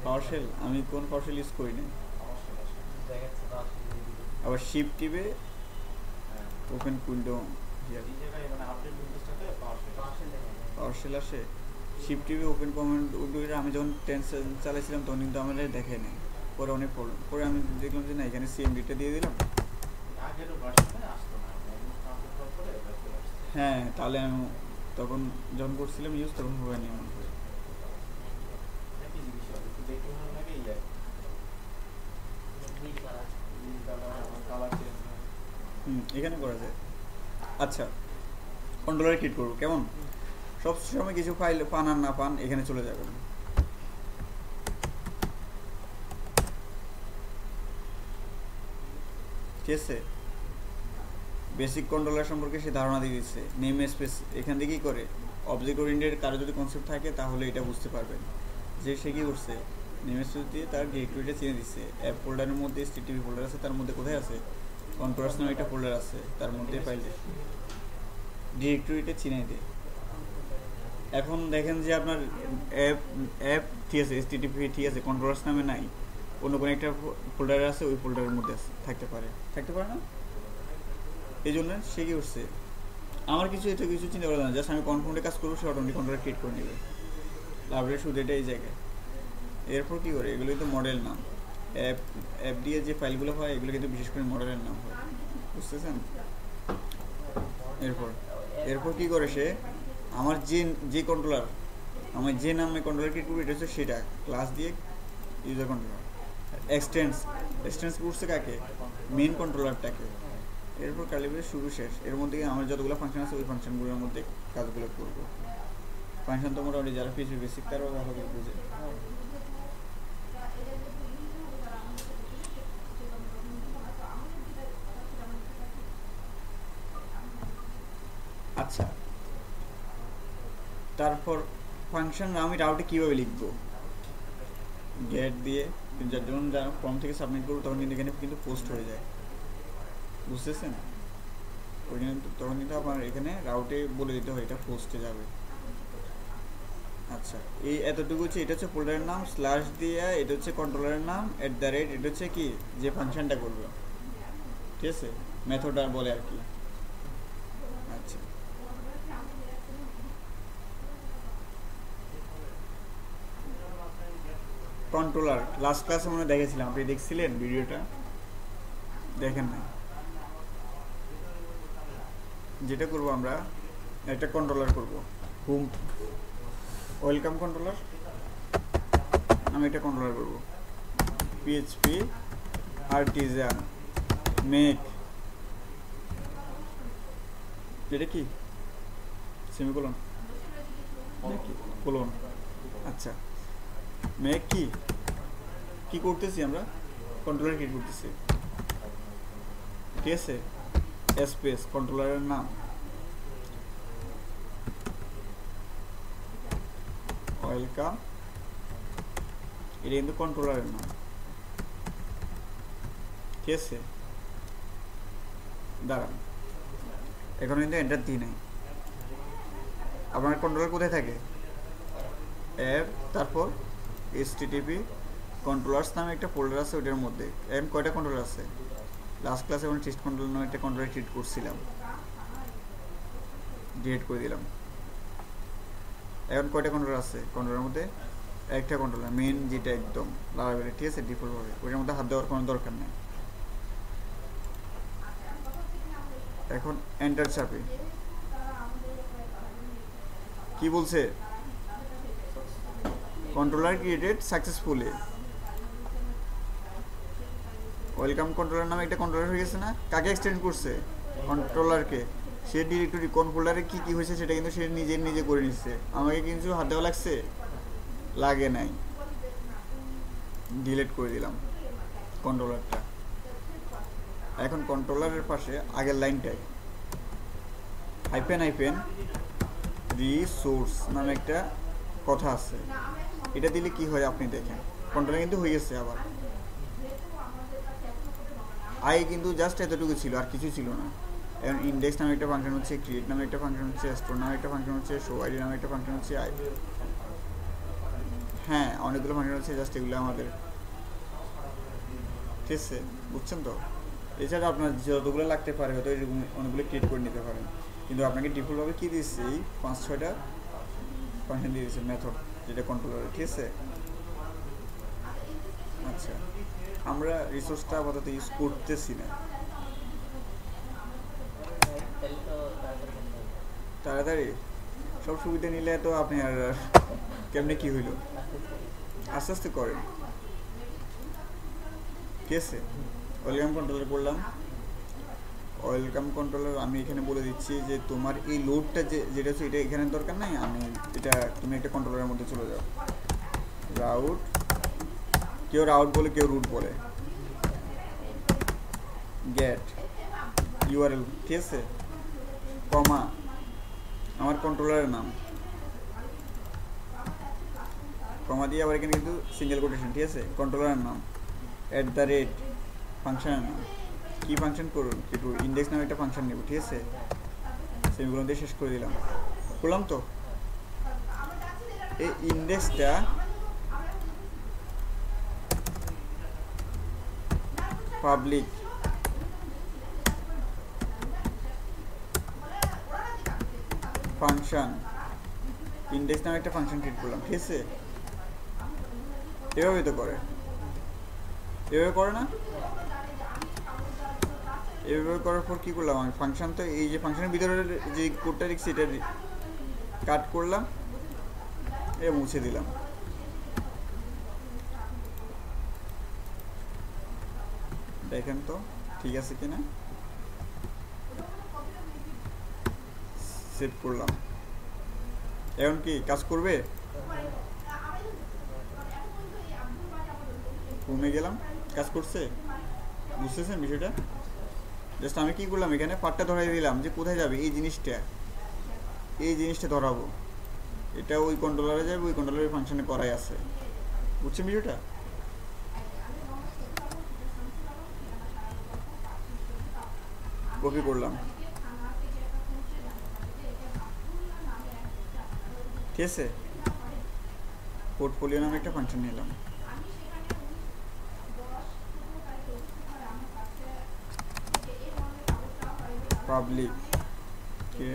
A: পাওয়ার শেল, আমি কোন পাওয়ার শেল ইউজ করি না। আবার শিফট টিপে ওপেন উইন্ডো পাওয়ার শেল আসে, শিফট টিপে ওপেন কমান্ড উইন্ডোটা আমি যখন 10 চালাইছিলাম তখন কিন্তু আমাদের দেখাই নাই, পরে অনেক প্রবলেম, পরে আমি দেখলাম যে না এখানে সিএমডিটা দিয়ে দিলাম। হ্যাঁ তাহলে আমি তখন যখন করছিলাম ইউজ তখন হয়নি মনে হয়। এখানে করা যায়। আচ্ছা কন্ট্রোলারে ক্লিক করবো কেমন, সব সময় কিছু ফাইল পান আর না পান এখানে চলে যাবেন। ঠিক আছে, বেসিক কন্ট্রোলার সম্পর্কে সে ধারণা দিয়ে দিচ্ছে। নেম স্পেস এখান থেকে কী করে, অবজেক্ট ওরিয়েন্টেড কারো যদি কনসেপ্ট থাকে তাহলে এটা বুঝতে পারবেন যে সে কী করছে। নেম স্পেস দিয়ে তার ডিরেক্টরিটা চিনে দিচ্ছে। অ্যাপ ফোল্ডারের মধ্যে এসটিটিপি ফোল্ডার আছে, তার মধ্যে কোথায় আছে কন্ট্রোলার্স নামে একটা ফোল্ডার আছে, তার মধ্যে ফাইল ডিরেক্টরিটা চিনে দেয়। এখন দেখেন যে আপনার অ্যাপ ঠিক আছে, এসটিটিপি ঠিক আছে, কন্ট্রোলার্স নামে নাই, অন্য কোনো একটা ফোল্ডারে আছে, ওই ফোল্ডারের মধ্যে আছে, থাকতে পারে না। এই জন্য সে কী করছে, আমার কিছু এটা কিছু চিন্তা করা না, জাস্ট আমি কনফার্মে কাজ করবো, সে অটোমেটিক কন্ট্রোলার ক্রিয়েট করে নেবে। লাইব্রেরি শুধু এটা এই জায়গায়। এরপর কী করে, এগুলোই তো মডেল নাম। অ্যাপ দিয়ে যে ফাইলগুলো হয় এগুলো কিন্তু বিশেষ করে মডেলের নাম হয়, বুঝতেছেন। এরপর কী করে সে, আমার যে কন্ট্রোলার, আমার যে নামে কন্ট্রোলার ক্রিয়েট করবো এটা হচ্ছে সেটা, ক্লাস দিয়ে ইউজার কন্ট্রোলার। এক্সটেন্স করছে কাকে, মেন কন্ট্রোলারটাকে। এরপর কালিব্রেট শুরু শেষ। এর মধ্যে আমার যতগুলো ফাংশন আছে ওই ফাংশনগুলোর মধ্যে কাজগুলো করবো। ফাংশন তো মোটামুটি যারা পিএইচপি বেসিক তারাও ভালো করে বুঝে। আচ্ছা তারপর ফাংশন আমি রাউটে কীভাবে লিখবো, গেট দিয়ে যখন ফর্ম থেকে সাবমিট করবো তখন কিন্তু এখানে কিন্তু পোস্ট হয়ে যায়, বুঝতেছেন। ওইখানে তখন কিন্তু আপনার এখানে রাউটে বলে দিতে হয় এটা পোস্টে যাবে। আচ্ছা এই এতটুকু হচ্ছে, এটা হচ্ছে ফোল্ডারের নাম, স্ল্যাশ দিয়ে এটা হচ্ছে কন্ট্রোলারের নাম, @ এটা হচ্ছে কি যে ফাংশনটা করবে, ঠিক আছে, মেথড আর বলে আর কি। আচ্ছা কন্ট্রোলার লাস্ট ক্লাসে মনে দেখেছিলাম, আপনি দেখছিলেন ভিডিওটা, দেখেন না। যেটা করব আমরা একটা কন্ট্রোলার করব, হোম ওয়েলকাম কন্ট্রোলার, আমি একটা কন্ট্রোলার করব, পিএইচপি আর্টিজান মেক, এটা কি সেমিকোলন কোলন। আচ্ছা মেক কি করতেছি আমরা, কন্ট্রোলার ক্রিয়েট করতেছি, ঠিক আছে। স্পেস কন্ট্রোলারের নাম, ওয়েলকাম, এটা কিন্তু কন্ট্রোলারের নাম, ঠিক আছে। দাঁড়ান এখন কিন্তু এন্টার দিই নাই। আপনার কন্ট্রোলার কোথায় থাকে, অ্যাপ, তারপর এইচটিটিপি কন্ট্রোলার্স নামে একটা ফোল্ডার আছে, ওইটার মধ্যে এখন কয়টা কন্ট্রোলার আছে। লাস্ট ক্লাসে আমরা টেস্ট কন্ট্রোলার নামে একটা কন্ট্রোলার ক্রিয়েট করছিলাম, ডিলিট করে দিলাম। এখন কয়টা কন্ট্রোলার আছে, কন্ট্রোলারের মধ্যে একটা কন্ট্রোলার মেন, যেটা একদম লাগাবে, ঠিক আছে, ডিফল্টভাবে ওইটার মধ্যে হাত দেওয়ার কোনো দরকার নেই। এখন এন্টার চাপি, কি বলছে, controller created successfully, welcome controller নামে একটা কন্ট্রোলার হয়ে গেছে না। কাকে এক্সটেন্ড করছে, কন্ট্রোলারকে। সে ডিরেক্টরি কোন ফোল্ডারে কী হয়েছে সেটা কিন্তু সে নিজে করে নিচ্ছে, আমাকে কিন্তু হাত দেওয়া লাগছে, লাগে নাই, ডিলিট করে দিলাম কন্ট্রোলারটা। এখন কন্ট্রোলারের পাশে আগের লাইনটায় হাইফেন রিসোর্স নামে একটা কথা আছে, এটা দিলে কি হয় আপনি দেখেন, কন্ট্রোলার কিন্তু হয়ে গেছে। আবার আই কিন্তু জাস্ট এতটুকু ছিল, আর কিছু ছিল না। এখন ইন্ডেক্স নামে একটা ফাংশন হচ্ছে, ক্রিয়েট নামে একটা ফাংশন হচ্ছে, স্টোর নামে একটা ফাংশন হচ্ছে, শো আইডি নামে একটা ফাংশন হচ্ছে, আই, হ্যাঁ অনেকগুলো ফাংশন হচ্ছে, জাস্ট এগুলো আমাদের, ঠিক আছে, বুঝছেন তো? এছাড়া আপনার যতগুলো লাগতে পারে হয়তো এরকম অনেকগুলো ক্রিয়েট করে নিতে পারেন, কিন্তু আপনাকে ডিফল্টভাবে কী দিচ্ছি, 5-6টা ফাংশন দিয়ে দিচ্ছে মেথড, যেটা কন্ট্রোলারে, ঠিক আছে। আচ্ছা, আমরা রিসোর্সটা আপাতত ইউজ করতেছি না।
D: তাহলে তো তাড়াতাড়ি করতে হবে।
A: তাড়াতাড়ি সব সুবিধা নিলে তো আপনি আর কেমনে কি হইল, আস্তে আস্তে করেন, ঠিক আছে। ওয়েলকাম কন্ট্রোলার করলাম। ওয়েলকাম কন্ট্রোলার আমি এখানে বলে দিচ্ছি যে তোমার এই লোডটা যেটা হচ্ছে এটা এখানে দরকার নাই, আমি এটা তুমি একটা কন্ট্রোলারের মধ্যে চলে যাও। রাউট, কেউ রাউট বলে কেউ রুট বলে, গেট ইউআরএল, ঠিক আছে, কমা আমার কন্ট্রোলারের নাম, কমা দিয়ে আবার এখানে কিন্তু সিঙ্গেল কোটেশন, ঠিক আছে, কন্ট্রোলারের নাম, @ ফাংশনের নাম, কি ফাংশন করুন একটু ইন্ডেক্স নামে একটা ফাংশন নেব, ঠিক আছে, সেগুলো দিয়ে শেষ করে দিলাম। করলাম তো। এই ইন্ডেক্সটা পাবলিক ফাংশন, ইন্ডেক্স নামে একটা ফাংশন ক্রিয়েট করলাম, ঠিক আছে। এভাবে তো করে, এভাবে করে না, এভাবে করার পর কী করলাম আমি, ফাংশন তো এই যে ফাংশনের ভিতরে যে কোডটা লিখছি এটা কাট করলাম, এ মুছে দিলাম। দেখেন তো ঠিক আছে কিনা, সেভ করলাম। এখন কি কাজ করবে, কমে গেলাম, কাজ করছে, বুঝতেছেন বিষয়টা? জাস্ট আমি কি করলাম, এখানে পার্টটা ধরাই দিলাম যে কোথায় যাবে এই জিনিসটা ধরাবো, এটা ওই কন্ট্রোলারে যাবে, ওই কন্ট্রোলারের ফাংশনে করাই আছে, বুঝছেন বিষয়টা? কপি করলাম, ঠিক আছে, পোর্টফোলিও নামে একটা ফাংশন নিলাম, পাবলিক কে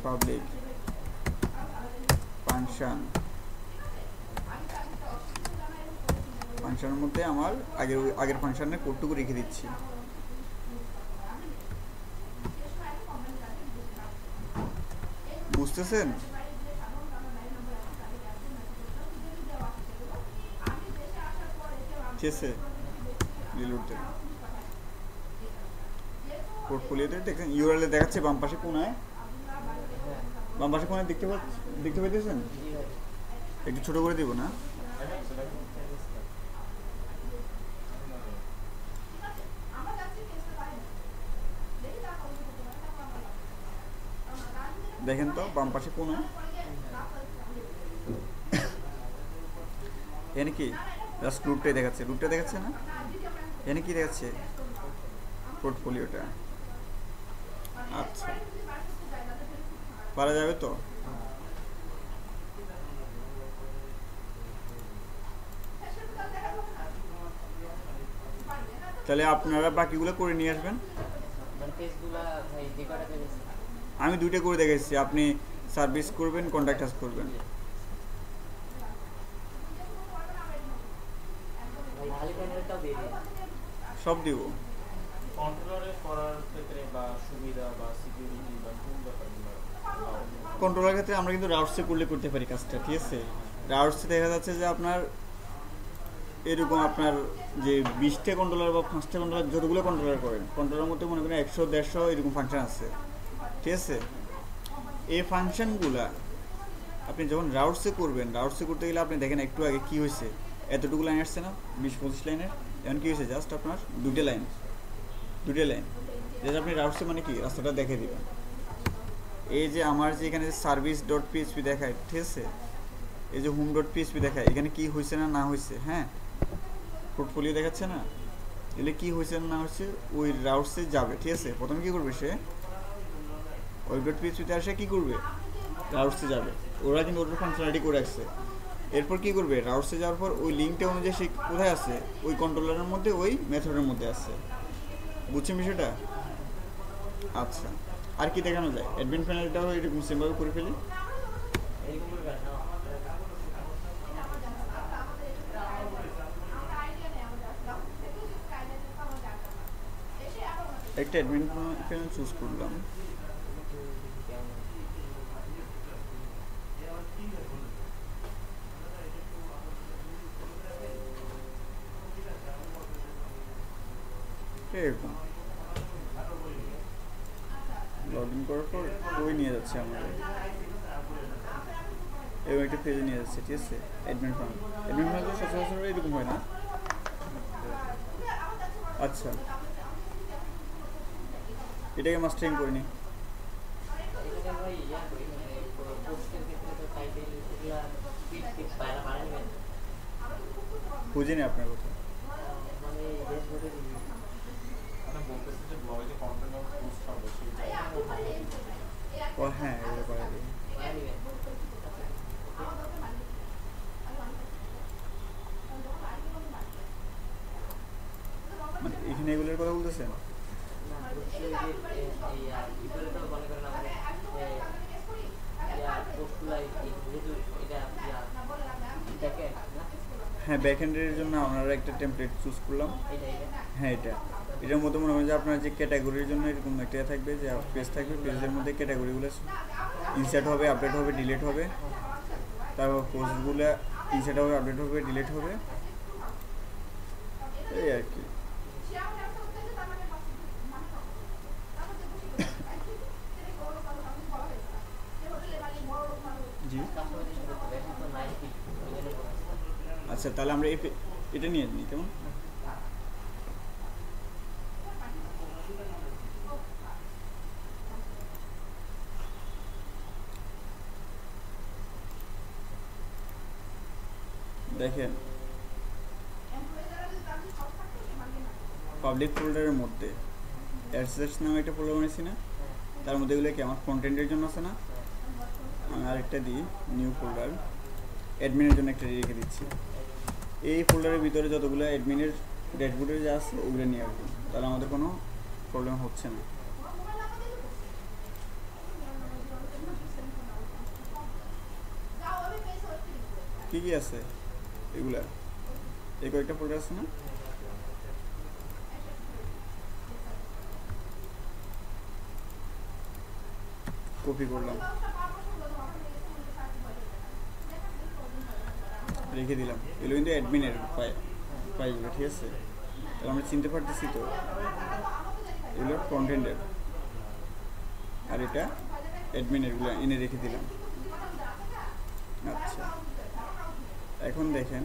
A: পাবলিক ফাংশনের মধ্যে আমার আগের ফাংশনের কোডটুকু রেখে দিচ্ছি। বুঝতেছেন? ঠিক আছে, রিলোড দেন। পোর্টফোলিওতে দেখেন ইউআরএল দেখাচ্ছে বাম পাশে কোনায়, বাম পাশে কোনায় দেখতে পাইতেছেন? একটু ছোট করে দিব না? দেখেন তো বাম পাশে কোনায় এখানে কি জাস্ট রুটটাই দেখাচ্ছে, রুটটা দেখাচ্ছে না, এখানে কি দেখাচ্ছে, পোর্টফোলিওটা। আচ্ছা, পারা যাবে তো? তাহলে আপনারা বাকিগুলো করে নিয়ে আসবেন। আমি দুইটা করে দেখাচ্ছি, আপনি সার্ভিস করবেন, কন্ট্যাক্টাস করবেন, সব দিব।
C: কন্ট্রোলারে করার ক্ষেত্রে বা সুবিধা বা সিকিউরিটি বা কোন ব্যাপারগুলো,
A: কন্ট্রোলার ক্ষেত্রে আমরা কিন্তু রাউটসে করলে করতে পারি কাজটা, ঠিক আছে। রাউটসে দেখা যাচ্ছে যে আপনার এরকম আপনার যে 20টা কন্ট্রোলার বা 5টা কন্ট্রোলার যতগুলো কন্ট্রোলার করেন, কন্ট্রোলারের মধ্যে মনে করেন 100-150 এরকম ফাংশন আছে, ঠিক আছে। এই ফাংশনগুলা আপনি যখন রাউটসে করবেন, রাউটসে করতে গেলে আপনি দেখেন একটু আগে কি হয়েছে, এতটুকু লাইন আসছে না, 20-25 লাইনের, এখন কি হয়েছে, জাস্ট আপনার দুইটা লাইন, যেটা আপনি রাউটসে মানে কি রাস্তাটা দেখে দিবেন। এই যে আমার যে এখানে সার্ভিস.php দেখায়, ঠিক আছে, এই যে হোম ডট পিএইচপি দেখায় এখানে কি হয়েছে না না হয়েছে, হ্যাঁ পোর্টফোলিও দেখাচ্ছে না, এলে কি হয়েছে না হচ্ছে ওই রাউটসে যাবে, ঠিক আছে। প্রথমে কি করবে সে ওয়েব ডট পিএইচপিতে আসে কি করবে রাউটসে যাবে, ওরা কিন্তু ওটার ফাংশনালিটি করে রাখছে। এরপর কি করবে রাউটসে যাওয়ার পর ওই লিঙ্কটা অনুযায়ী সে কোথায় আছে ওই কন্ট্রোলারের মধ্যে ওই মেথডের মধ্যে আছে, বুঝছেন বিষয়টা? আচ্ছা আর কি দেখানো যায়? অ্যাডমিন প্যানেলটাও এরকম সেমভাবে করে ফেলি।
D: এরকম করে না
A: একটা অ্যাডমিন প্যানেল চুজ করলাম, এরকম লগ ইন করার পর ওই নিয়ে যাচ্ছে আমাদের এবং একটা পেজে নিয়ে যাচ্ছে, ঠিক আছে। অ্যাডমিন প্যানেল তো সচরাচর এরকম হয় না। আচ্ছা এটাকে মাস্টারিং করে নিই।
D: এটা ভাই ইয়া করি মানে পোস্টের ক্ষেত্রে তো টাইটেল এগুলা পিট বাইরে বানাই নেবেন
A: বুঝে নি আপনার কথা,
D: মানে ড্যাশবোর্ডে দিবি
C: মানে বলতেছে যে ব্লগে যে কন্টেন্ট পোস্ট হবে সেই জায়গায়
A: ও হ্যাঁ এগুলো করা যায়।
D: বানাই নেবেন
A: মানে এখানে এগুলোর কথা বলতেছেন?
D: না হচ্ছে যে এই ভিতরে তো মনে করেন আমাদের পোস্টগুলো যেহেতু এটা দেখেন না
A: হ্যাঁ ব্যাকএন্ডের জন্য আমরা একটা টেমপ্লেট চুজ করলাম,
D: এটা
A: হ্যাঁ এটার মধ্যে মনে হয় যে আপনার যে ক্যাটাগরির জন্য এরকম একটা থাকবে যে পেজ থাকবে, পেজের মধ্যে ক্যাটাগরিগুলো ইনসার্ট হবে, আপডেট হবে, ডিলিট হবে, তারপর পোস্টগুলো ইনসার্ট হবে, আপডেট হবে, ডিলিট হবে, এই আর কি। জি আচ্ছা তাহলে আমরা এটা নিয়ে নিই কেমন? দেখেন পাবলিক ফোল্ডারের মধ্যে অ্যাডসেটস নামে একটা ফোল্ডার বানিয়েছি না, তার মধ্যে এগুলো কি আমার কন্টেন্টের জন্য আছে না, আমি আরেকটা দিই নিউ ফোল্ডার, অ্যাডমিনের জন্য একটা রেখে দিচ্ছি। এই ফোল্ডারের ভিতরে যতগুলো অ্যাডমিনের ড্যাশবোর্ডে যা আছে ওগুলো নিয়ে আসবো, তাহলে আমাদের কোনো প্রবলেম হচ্ছে না। কি কি আছে এগুলা? এই কয়েকটা ফোল্ডার আছে না, কপি করলাম রেখে দিলাম, এগুলো কিন্তু অ্যাডমিনের ফাইলগুলো, ঠিক আছে। তাহলে আমরা চিনতে পারতেছি তো এগুলো কন্টেন্টের, আর এটা অ্যাডমিনেরগুলো এনে রেখে দিলাম। আচ্ছা এখন দেখেন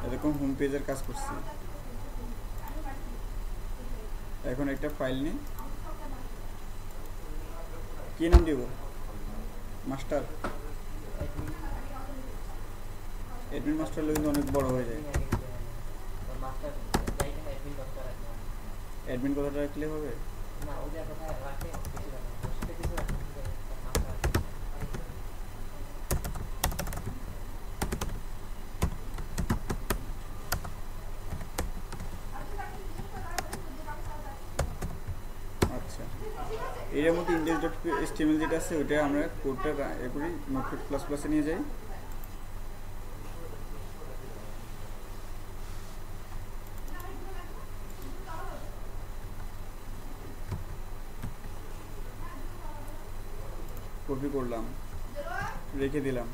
A: এরকম হোম পেজের কাজ করছি, এখন একটা ফাইল নিই, কি নাম দিব? মাস্টার, অ্যাডমিন মাস্টার কিন্তু অনেক বড় হয়ে যায়,
D: মাস্টার যাইতে অ্যাডমিন ডক্টর রাখবে
A: অ্যাডমিন কথাটা রাখলে হবে
D: না ওদের কথা রাখে কিছু রাখে সেটা কিছু রাখে মাস্টার
A: আচ্ছা এর মধ্যে index.html যেটা আছে ওটা আমরা কোডটা এ করি নোটপ্যাড প্লাস প্লাসে নিয়ে যাই, কপি করলাম, রেখে দিলাম,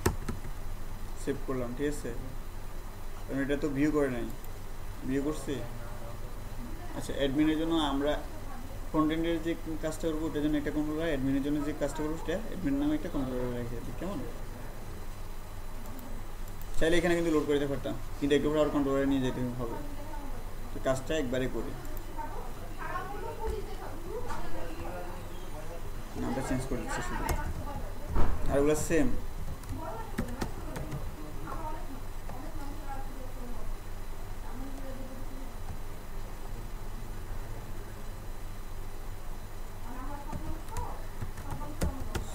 A: সেভ করলাম, ঠিক আছে। কারণ এটা তো ভিউ করে নাই, ভিউ করছি। আচ্ছা অ্যাডমিনের জন্য আমরা কন্টেন্টের যে কাজটা করবো ওটার জন্য একটা কন্ট্রোলার, অ্যাডমিনের জন্য যে কাজটা করবো সেটা অ্যাডমিন নামে একটা কন্ট্রোলার রেখে দিই, কেমন? চাইলে এখানে কিন্তু লোড করে দিতে পারতাম, কিন্তু একটু পরে আর কন্ট্রোলারে নিয়ে যেতে হবে, তো কাজটা একবারে করি, নামটা চেঞ্জ করে দিচ্ছি শুধু, আর ওগুলো সেম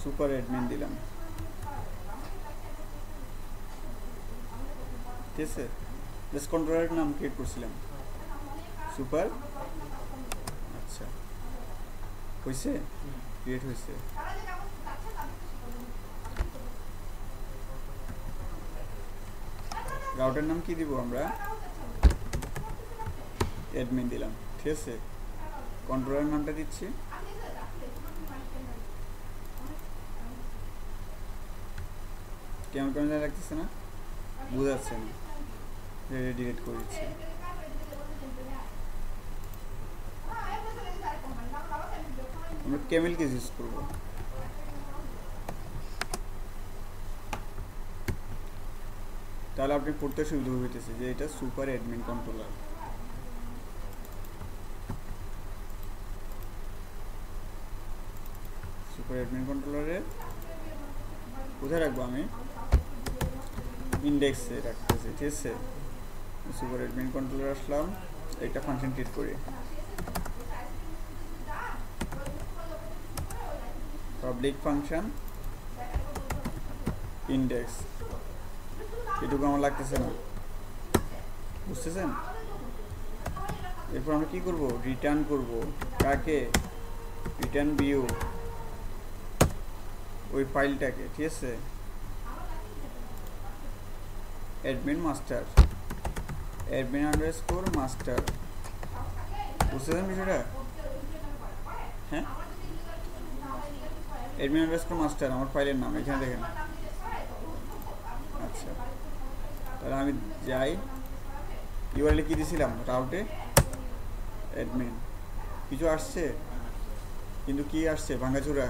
A: সুপার অ্যাডমিন দিলাম, ঠিক আছে। জাস্ট কন্ট্রোলারের নাম ক্রিয়েট করছিলাম সুপার। আচ্ছা হয়েছে, ক্রিয়েট হয়েছে। রাউটার নাম কি দিব আমরা? অ্যাডমিন দিলাম, ঠিক আছে। কন্ট্রোলার নামটা দিচ্ছি কেমন কেমন লাগতেছে না, বোঝা যাচ্ছে না, ডিলিট করে দিচ্ছি। আমরা ক্যামেল কেস ইউজ করবো। তাহলে আপনি পড়তে সুবিধা হইতেছে যে এটা super admin controller. Super admin কন্ট্রোলারের কোথায় রাখবো আমি? ইন্ডেক্সে রাখতেছি, ঠিক আছে। সুপার অ্যাডমিন কন্ট্রোলার আসলাম, একটা ফাংশন ক্রিয়েট করি, পাবলিক ফাংশন ইন্ডেক্স। এটুকু আমার লাগতেছে না, বুঝতেছেন? এরপর আমরা কি করব? রিটার্ন করব কাকে? রিটার্ন ভিউ, ওই ফাইলটাকে, ঠিক আছে। Admin master, admin underscore master, বুঝতেছেন বিষয়টা? হ্যাঁ, অ্যাডমিন আন্ডারস্কোর মাস্টার আমার ফাইলের নাম, এখানে দেখেন। আচ্ছা, তাহলে আমি যাই, ইউআরএল কি দিয়েছিলাম? রাউটে অ্যাডমিন। কিছু আসছে, কিন্তু কি আসছে? ভাঙাচোরা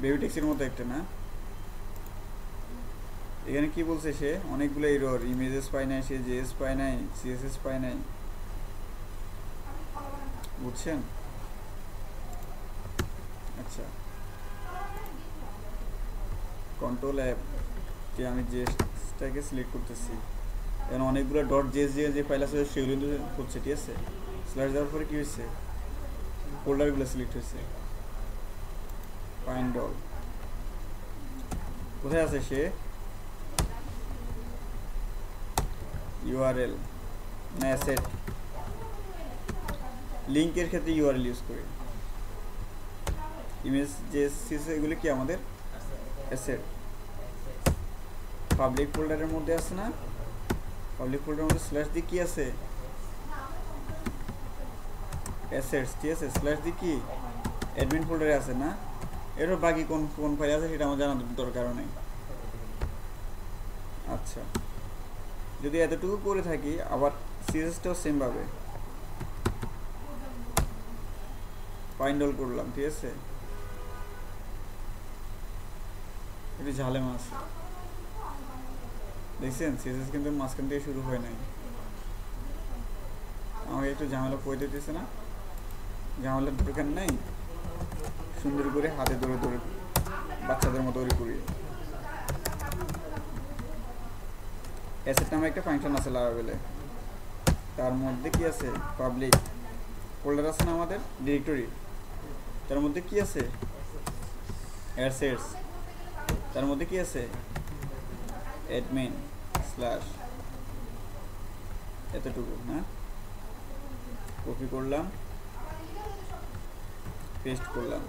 A: বেবি ট্যাক্সির মতো একটা, না? এখানে কি বলছে সে? অনেকগুলো এরর, ইমেজেস পায় নাই সে, জেএস পায় নাই, সিএসএস পায় নাই, বুঝছেন? আচ্ছা, কন্ট্রোল অ্যাপ কে আমি জেএসটাকে সিলেক্ট করতেছি। এখন অনেকগুলো ডট জেএস যে ফাইল আছে সেগুলো কিন্তু হচ্ছে, ঠিক আছে। স্ল্যাশ দেওয়ার পরে কি হয়েছে? ফোল্ডারগুলো সিলেক্ট হয়েছে। ফাইন্ড অল কোথায় আছে সে? ইউআরএল না অ্যাসেট? লিঙ্কের ক্ষেত্রে ইউআরএল ইউজ করি। ইমেজ জেএসসি এগুলো কি আমাদের অ্যাসেট। পাবলিক ফোল্ডারের মধ্যে আছে না? পাবলিক ফোল্ডারের মধ্যে স্ল্যাশ দিয়ে কি আছে? অ্যাসেটস, ঠিক আছে। স্ল্যাশ দিয়ে কি? অ্যাডমিন ফোল্ডারে আছে না? এরও বাকি কোন কোন ফাইল আছে সেটা আমার জানার দরকার নেই। আচ্ছা, যদি এতটুকু করে থাকি, আবার সিএসএসটাও সেম ভাবে ফাইন্ড অল করলাম, ঠিক আছে। একটু ঝালেমা আছে, দেখছেন? সিএসএস কিন্তু মাঝখান থেকে শুরু হয় নাই। আমাকে একটু ঝামেলা পড়ে দিতেছে না? ঝামেলার দরকার নাই, সুন্দর করে হাতে ধরে ধরে বাচ্চাদের মতো করি। অ্যাসেট নামে একটা ফাংশন আছে লারাভেলে, তার মধ্যে কি আছে? পাবলিক ফোল্ডার আছে না আমাদের ডিরেক্টরি, তার মধ্যে কি আছে? অ্যাসেটস, তার মধ্যে কি আছে? অ্যাডমিন স্ল্যাশ এতটুকু, হ্যাঁ। কপি করলাম, পেস্ট করলাম,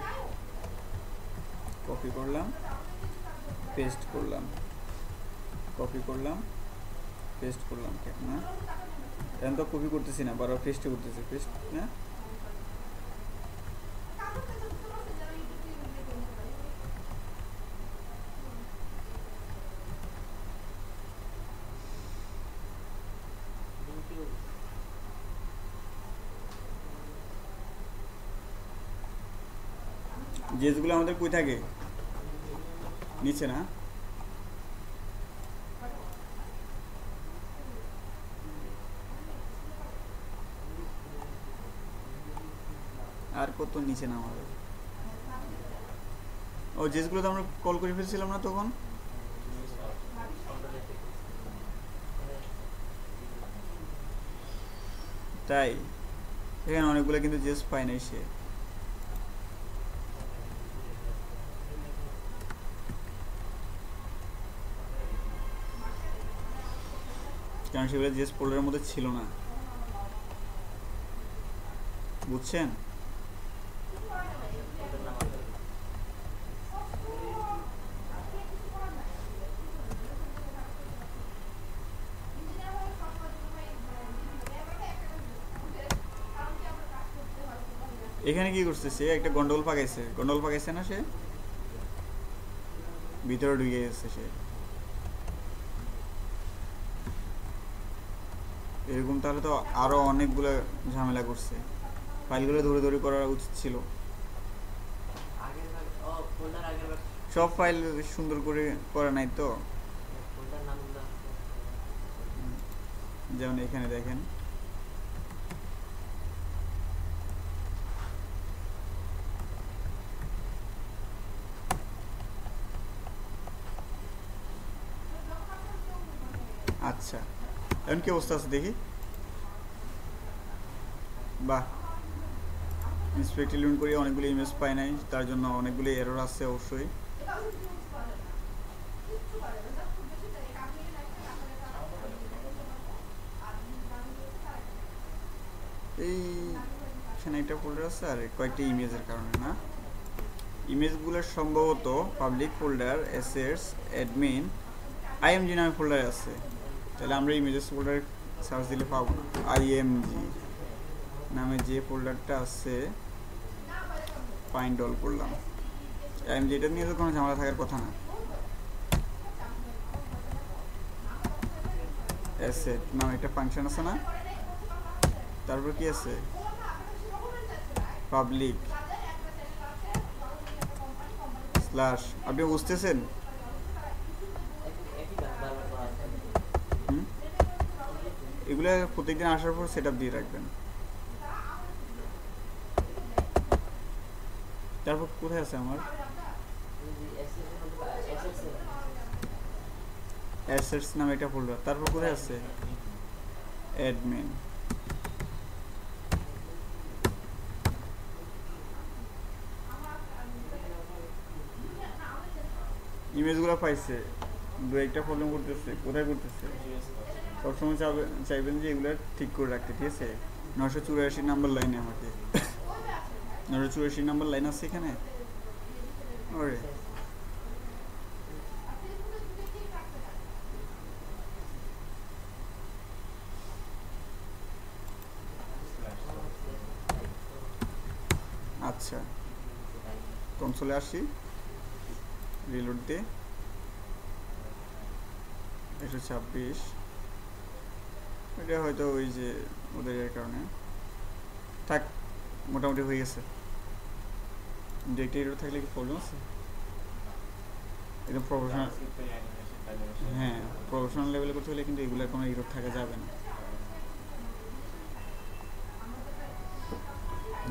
A: কপি করলাম, পেস্ট করলাম, কপি করলাম, পেস্ট করলাম, ঠিক না? এখন তো কপি করতেছি না, বারবার পেস্ট করতেছি, পেস্ট না? যেগুলো আমাদের কই থাকে? নিচে না? আর কত নিচে না আমাদের? ও, যেগুলো তো আমরা কল করে ফেলছিলাম না তখন? তাই এখানে অনেকগুলো কিন্তু জেস পায় নাই সে। কারণ সেগুলো জিএস ফোল্ডারের মধ্যে ছিল না, বুঝছেন?
D: ওটার নাম আছে।
A: এখানে কি করছে সে? একটা গন্ডগোল পাকাইছে না, সে ভিতরে ঢুকে গেছে সে। এরকম তাহলে তো আরো অনেকগুলো ঝামেলা করছে, ফাইলগুলো ধরে ধরে করা উচিত ছিল।
D: আগের বার ফোল্ডার আগের বার
A: সব ফাইল সুন্দর করে করা নাই তো,
D: ফোল্ডার নামগুলো
A: যেমন এখানে দেখেন আচ্ছা এখন কি অবস্থা আছে দেখি। বাহ, ইন্সপেক্ট এলিমেন্ট করি অনেকগুলো ইমেজ পাই নাই, তার জন্য অনেকগুলো এরর আছে অবশ্যই। এই এখানে একটা ফোল্ডার আছে আর কয়েকটি ইমেজের কারণে না, ইমেজগুলো সম্ভবত public folder, assets, admin, IMG নামে ফোল্ডারে আছে। তাহলে আমরা ইমেজেস ফোল্ডারে সার্চ দিলে পাবো না। আইএমজি নামে যে ফোল্ডারটা আছে ফাইন্ড অল করলাম, আইএমজি এটা নিয়ে তো কোনো ঝামেলা থাকার কথা না। অ্যাসেট নামে একটা ফাংশন আছে না, তারপর কি আছে পাবলিক স্ল্যাশ, আপনি বুঝতেছেন?
D: একই কাজ বারবার করা আছে।
A: এগুলো প্রত্যেকদিন আসার পর সেট আপ দিয়ে রাখবেন। তারপর কোথায় আছে আমার অ্যাসেটস নামে একটা ফোল্ডার, তারপর কোথায় আছে অ্যাডমিন, ইমেজগুলো পাইছে, দু একটা প্রবলেম করতেছে, কোথায় করতেছে? সবসময় চাইবেন যে এগুলো ঠিক করে রাখতে, ঠিক আছে? 984 নাম্বার লাইনে আমাকে 984 নাম্বার লাইন আছে এখানে। ওরে আচ্ছা, কনসোলে আসি, রিলোড দিয়ে 126, এটা হয়তো ওই যে ওদের এর কারণে থাক, মোটামুটি হয়ে গেছে। ডেটা থাকলে কি প্রবলেম আছে? একদম প্রফেশনাল, হ্যাঁ প্রফেশনাল লেভেলে করতে হলে কিন্তু এগুলোর কোনো এরর থাকা যাবে না।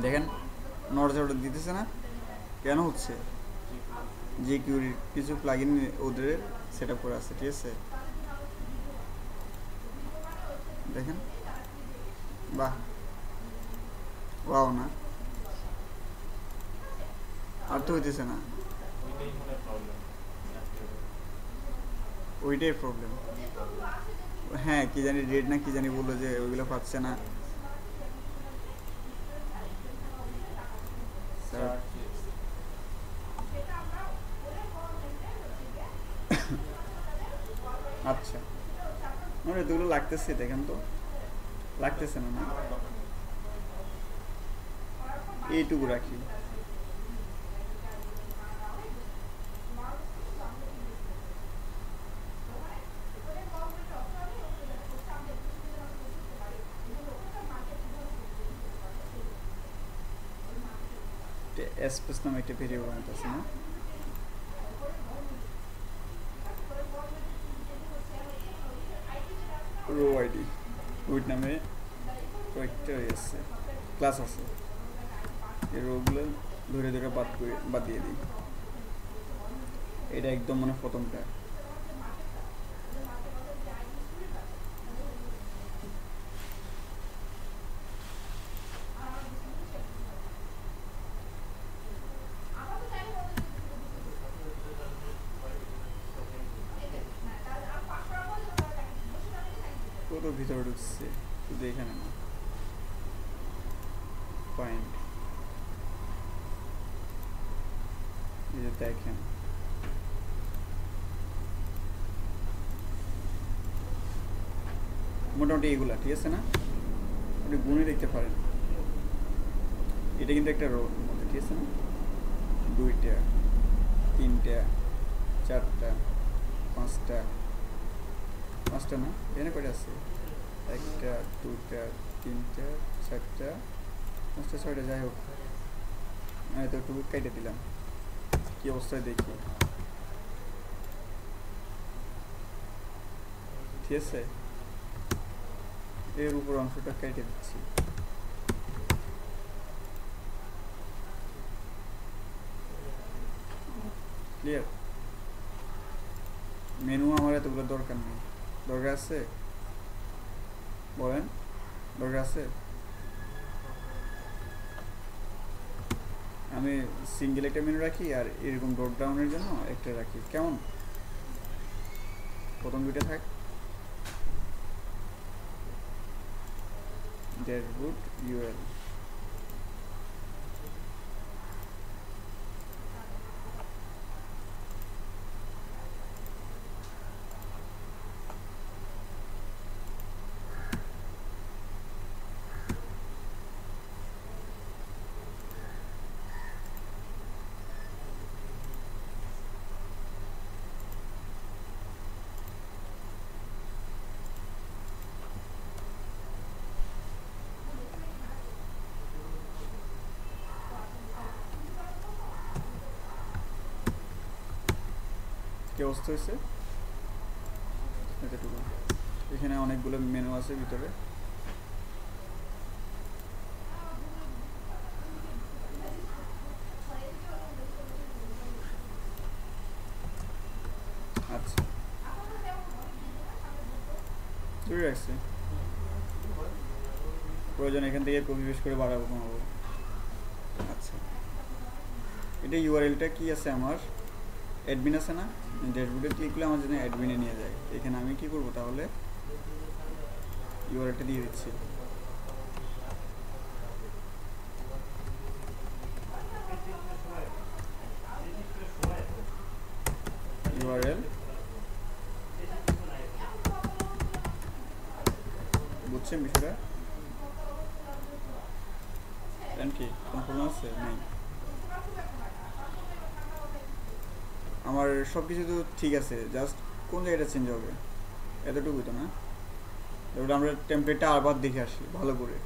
A: দেখেন নড়াচড়া দিতেছে না, কেন হচ্ছে? যে কিউরির কিছু প্লাগইন ওদের সেট আপ করা আছে, ঠিক আছে? দেখেন, বাহ, ওয়াও না, আর তো হইতেছে না, ওইটাই প্রবলেম। হ্যাঁ কি জানি রেড না কি জানি বললো যে ওইগুলো পাচ্ছে না। আচ্ছা আমার এতগুলো লাগতেছে, দেখেন তো লাগতেছে না, না এইটুকু রাখি। স্পেস নামে একটা ভেরিয়েবল আছে না, রো আইডি উইথ নামে কয়েকটা আছে ক্লাস আছে, এই রোগুলো ধরে ধরে বাদ দিয়ে দিই। এটা একদম মানে প্রথমটা। তো ভিতরে ঢুকছে, শুধু এখানে না। পয়েন্ট এই যে দেখেন, মোটামুটি এগুলা ঠিক আছে না, আপনি গুণে দেখতে পারেন। এটা কিন্তু একটা রোড মধ্যে ঠিক আছে না, 2টা 3টা 4টা 5টা, 5টা না, এখানে কয়টা আছে, 1টা 2টা 3টা 4টা 5টা 6টা, যাই হোক আমি তো একটু কেটে দিলাম, কি অবস্থায় দেখি। ঠিক আছে, এর উপর অংশটা কেটে দিচ্ছি। ক্লিয়ার? মেনু আমার এতগুলো দরকার নেই, দরকার আছে বলেন, দরকার আছে? আমি সিঙ্গেল একটা মেনু রাখি আর এরকম ড্রপ ডাউনের জন্য একটা রাখি, কেমন? প্রথম 2টা থাক, ড্যাশবোর্ড ইউএল। কি অবস্থা হয়েছে এতটুকু? এখানে অনেকগুলো মেনু আছে ভিতরে, আচ্ছা জরুরি রাখছে, প্রয়োজন এখান থেকে কপি পেস্ট করে বাড়াবো কমাবো। আচ্ছা, এটা ইউআরএলটা কি আছে আমার, অ্যাডমিন আছে না, ড্যাশবোর্ডে ক্লিক করলে আমার জন্য অ্যাডমিনে নিয়ে যায়। এখানে আমি কি করব তাহলে, ইউআরএলটা দিয়ে দিচ্ছি, ইউআরএল বুঝছেন বিষয়টা? কি কোনো প্রবলেম আছে? নেই, আমার সব কিছু তো ঠিক আছে, জাস্ট কোন জায়গাটা চেঞ্জ হবে এতটুকুই তো না। এবার আমরা টেমপ্লেটটা আবার দেখে আসি ভালো করে,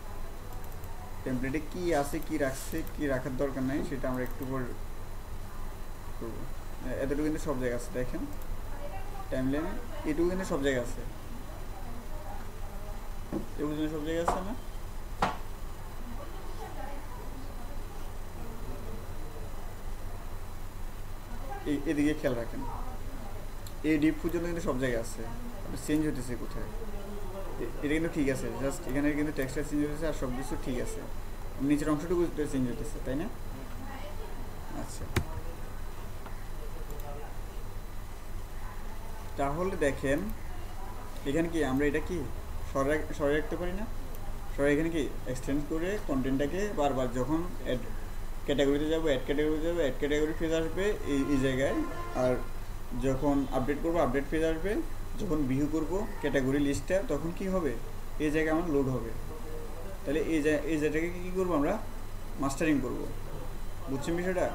A: টেমপ্লেটে কি আছে, কি রাখছে, কি রাখার দরকার নাই সেটা আমরা একটু পর করবো। এতটুকু কিন্তু সব জায়গায় আছে, দেখেন টাইমলাইনে এটুকু কিন্তু সব জায়গায় আছে, এগুলো সব জায়গায় আছে না। এদিকে খেয়াল রাখেন, এই ডিপ পর্যন্ত কিন্তু সব জায়গায় আছে, চেঞ্জ হতেছে কোথায়, এটা কিন্তু ঠিক আছে, জাস্ট এখানে কিন্তু টেক্সটার চেঞ্জ হতেছে আর সব কিছু ঠিক আছে, নিচের অংশটুকু চেঞ্জ হতেছে, তাই না? আচ্ছা, তাহলে দেখেন এখানে কি আমরা এটা কি সরে রাখতে পারি না, সরে এখানে কি এক্সটেন্ড করে কন্টেন্টটাকে বারবার যখন অ্যাড ক্যাটাগরিতে যাবো, অ্যাড ক্যাটাগরি পেজ আসবে এই জায়গায়, আর যখন আপডেট করবো আপডেট পেজ আসবে, যখন ভিউ করব ক্যাটাগরি লিস্টটা তখন কি হবে, এই জায়গায় আমার লোড হবে। তাহলে এই জায়গাটাকে কী করবো আমরা, মাস্টারিং করব, বুঝছেন বিষয়টা?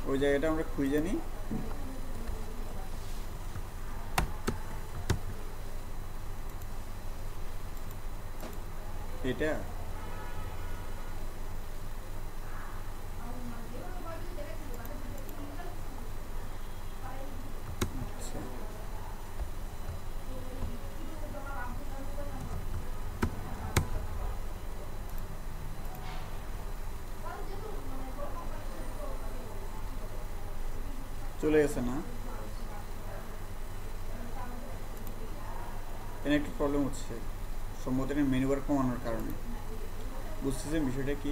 A: ওই জায়গাটা আমরা খুঁজে নিই, এটা চলে গেছে না, এখানে একটু প্রবলেম হচ্ছে সম্ভবত মেনু বার কমানোর কারণে। বুঝতেছেন বিষয়টা কি,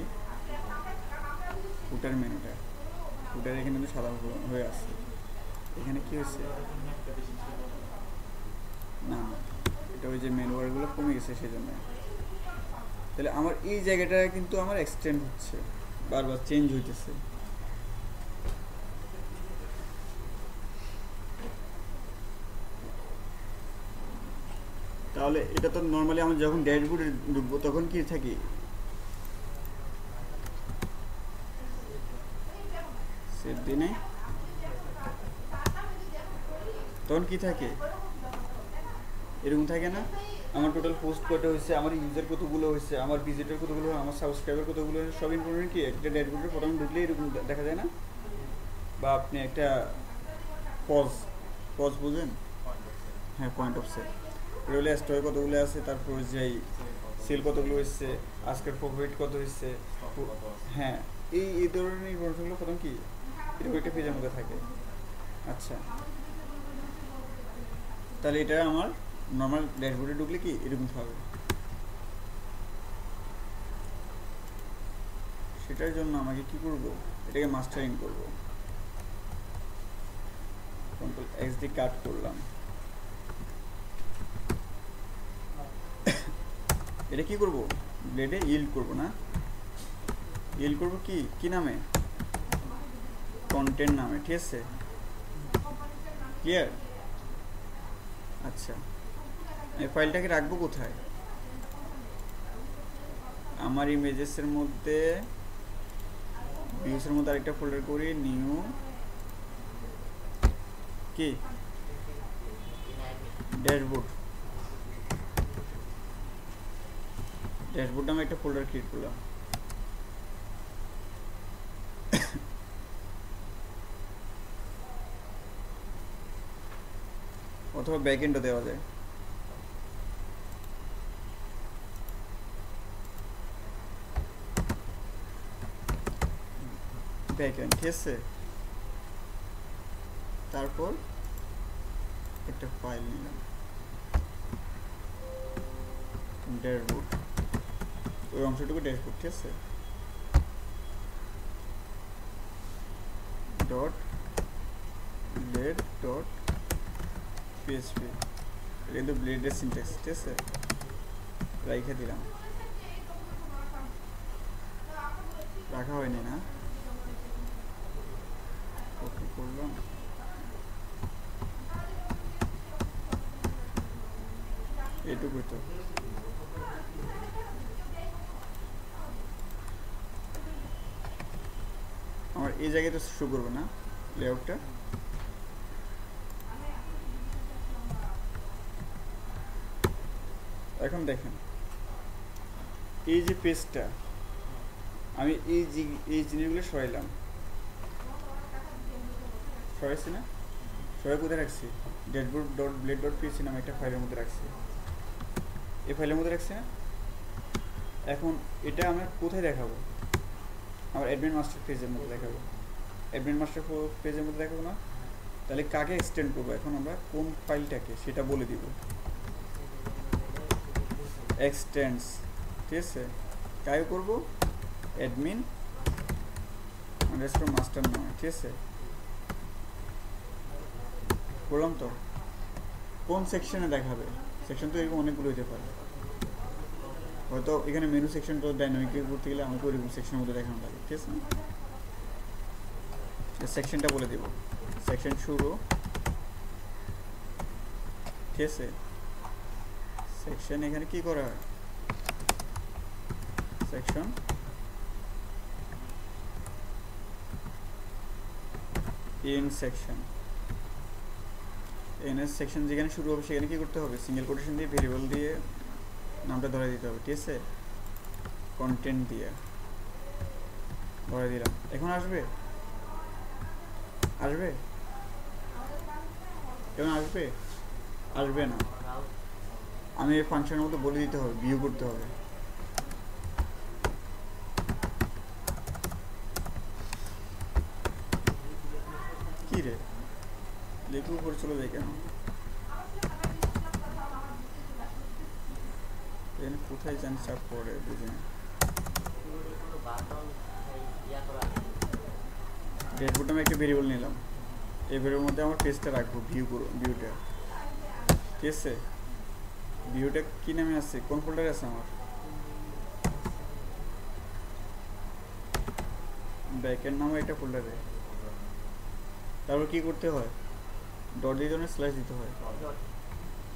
A: ফুটার মেনুটা ফুটার এখানে কিন্তু সাদা হয়ে আসছে, এখানে কি হয়েছে? না, এটা ওই যে মেন ওয়ারগুলো কমে গেছে সেজন্য। তাহলে আমার এই জায়গাটা কিন্তু আমার এক্সটেন্ড হচ্ছে, বারবার চেঞ্জ হইতেছে। তাহলে এটা তো নর্মালি আমরা যখন ড্যাশবোর্ডে ঢুকবো তখন কি থাকি? সেট দিনে তখন কি থাকে? এরকম থাকে না, আমার টোটাল পোস্ট কয়টা হয়েছে, আমার ইউজার কতগুলো হয়েছে, আমার ভিজিটর কতগুলো, আমার সাবস্ক্রাইবার কতগুলো হয়েছে, সব ইনফরমেশন কি একটা ড্যাশবোর্ডে প্রথমে ঢুকলে এরকম দেখা যায় না? বা আপনি একটা পজ বুঝেন? হ্যাঁ, পয়েন্ট অফ সেল। এটা হলে স্টকে কতগুলো আছে, তারপর যে সেল কতগুলো হয়েছে, আজকের প্রফিট কত হয়েছে, হ্যাঁ এই ধরনের ইনফরমেশনগুলো প্রথম কি এরকম একটা পেজের মধ্যে থাকে। আচ্ছা, তাহলে এটা আমার নর্মাল ড্যাশবোর্ডে ঢুকলে কি এরকম হবে। সেটার জন্য আমাকে কি করব, এটাকে মাস্টারিং করব। কন্ট্রোল এক্স দিয়ে কাট করলাম। এটা কি করব, ব্লেডে ইল্ড করব না, ইল্ড করব কি নামে, কন্টেন্ট নামে, ঠিক আছে? ক্লিয়ার? আচ্ছা, এই ফাইলটাকে রাখবো কোথায়? আমার ইমেজেসের মধ্যে, ভিউসের মধ্যে আরেকটা ফোল্ডার করি, নিউ কি ড্যাশবোর্ড, ড্যাশবোর্ড নামে একটা ফোল্ডার ক্রিয়েট করলাম। অথবা ব্যাকএন্ডও দেওয়া যায়। ব্যাকএন্ড, ঠিক আছে? তারপর একটা ফাইল নিলাম, ড্যাশবোর্ড, ওই অংশটুকু ড্যাশবোর্ড, ঠিক আছে? ডট ব্লেড ডট পিএসপি, এটা কিন্তু ব্লেডের সিনট্যাক্স, ঠিক আছে? রাইখে দিলাম, রাখা হয়নি না, ওকে করলাম। এটুকুই তো। আমার এই জায়গায় তো শো করবে না লেআউটটা। এখন দেখেন এই যে পেজটা, আমি এই জিনিসগুলো সরাইলাম, সরাইছি না? সরাই কোথায় রাখছি? Dashboard dot blade dot PSP নামে একটা ফাইলের মধ্যে রাখছি, এই ফাইলের মধ্যে রাখছি না? এখন এটা আমরা কোথায় দেখাবো? আমার অ্যাডমিন মাস্টার পেজের মধ্যে দেখাবো। অ্যাডমিন মাস্টার পেজের মধ্যে দেখাবো না, তাহলে কাকে এক্সটেন্ড করবো? এখন আমরা কোন ফাইলটাকে সেটা বলে দিব, এক্সটেন্ডস, ঠিক আছে? কাকে করবো? অ্যাডমিন আন্ডারস্কোর মাস্টার নামে, ঠিক আছে? বললাম তো কোন সেকশনে দেখাবে, সেকশন তো এরকম অনেকগুলো হতে পারে, হয়তো এখানে মেনু সেকশনটা ডাইনামিকলি করতে গেলে আমাকে ওইরকম সেকশনের মধ্যে দেখানো লাগে, ঠিক আছে? সেকশনটা বলে দেব, সেকশন শুরু, ঠিক আছে? সেকশন এখানে কি করা হয়, section in section, NS section যেখানে শুরু হবে সেখানে কি করতে হবে, সিঙ্গেল কোটেশন দিয়ে ভেরিয়েবল দিয়ে নামটা ধরে দিতে হবে, ঠিক আছে? কন্টেন্ট দিয়ে ধরে দিলাম। এখন আসবে এখন আসবে না, আমি এই ফাংশনের মধ্যে বলে দিতে হবে, ভিউ করতে হবে। কি রে লেখু উপরে চলে যায় কেন? এখানে কোথায় জানি চাপ পড়ে বুঝি না। ড্যাশবোর্ডে আমি একটা ভেরিয়েবল নিলাম, এই ভেরিয়েবলের মধ্যে আমার পেজটা রাখবো, ভিউটা ঠিক আছে। ভিউটা কি নামে আছে, কোন ফোল্ডারে আছে আমার, ব্যাকের নামে একটা ফোল্ডারে। তারপর কি করতে হয়, ডট দিতে হয়, স্ল্যাশ দিতে হয়,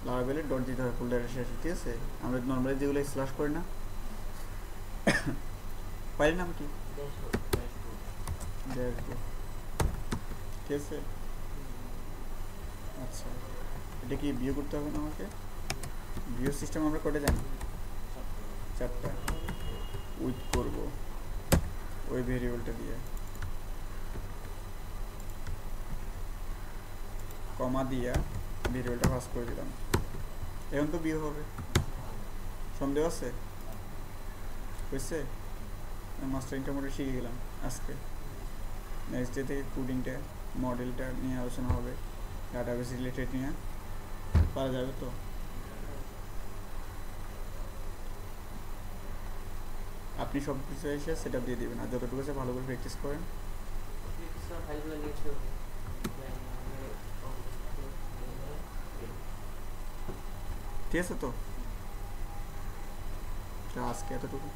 A: লারাবেলে ডট দিতে হয় ফোল্ডারের শেষে, ঠিক আছে। আমরা নর্মালি যেগুলো স্ল্যাশ করি না। ফাইলের নাম কি, ড্যাশবোর্ড, ঠিক আছে। আচ্ছা, এটা কি ভিউ করতে হবে না আমাকে, ভিউ সিস্টেম আমরা কটা জানি, 4টা। উইথ করব ওই ভেরিয়েবলটা দিয়ে, কমা দিয়া ভেরিয়েবলটা পাস করে দিলাম। এখন তো ভিউ হবে, সন্দেহ আছে, বুঝছে। মাস্টারিংটা মোটে শিখে গেলাম আজকে। নেক্সট ডে থেকে কোডিংটা, মডেলটা নিয়ে আলোচনা হবে, ডাটাবেস রিলেটেড নিয়ে পারা যাবে তো। আপনি সব কিছু এসে সেট আপ দিয়ে দেবেন, আর যতটুকু আছে ভালো করে প্র্যাকটিস করেন। ঠিক আছে তো, আজকে এতটুকু।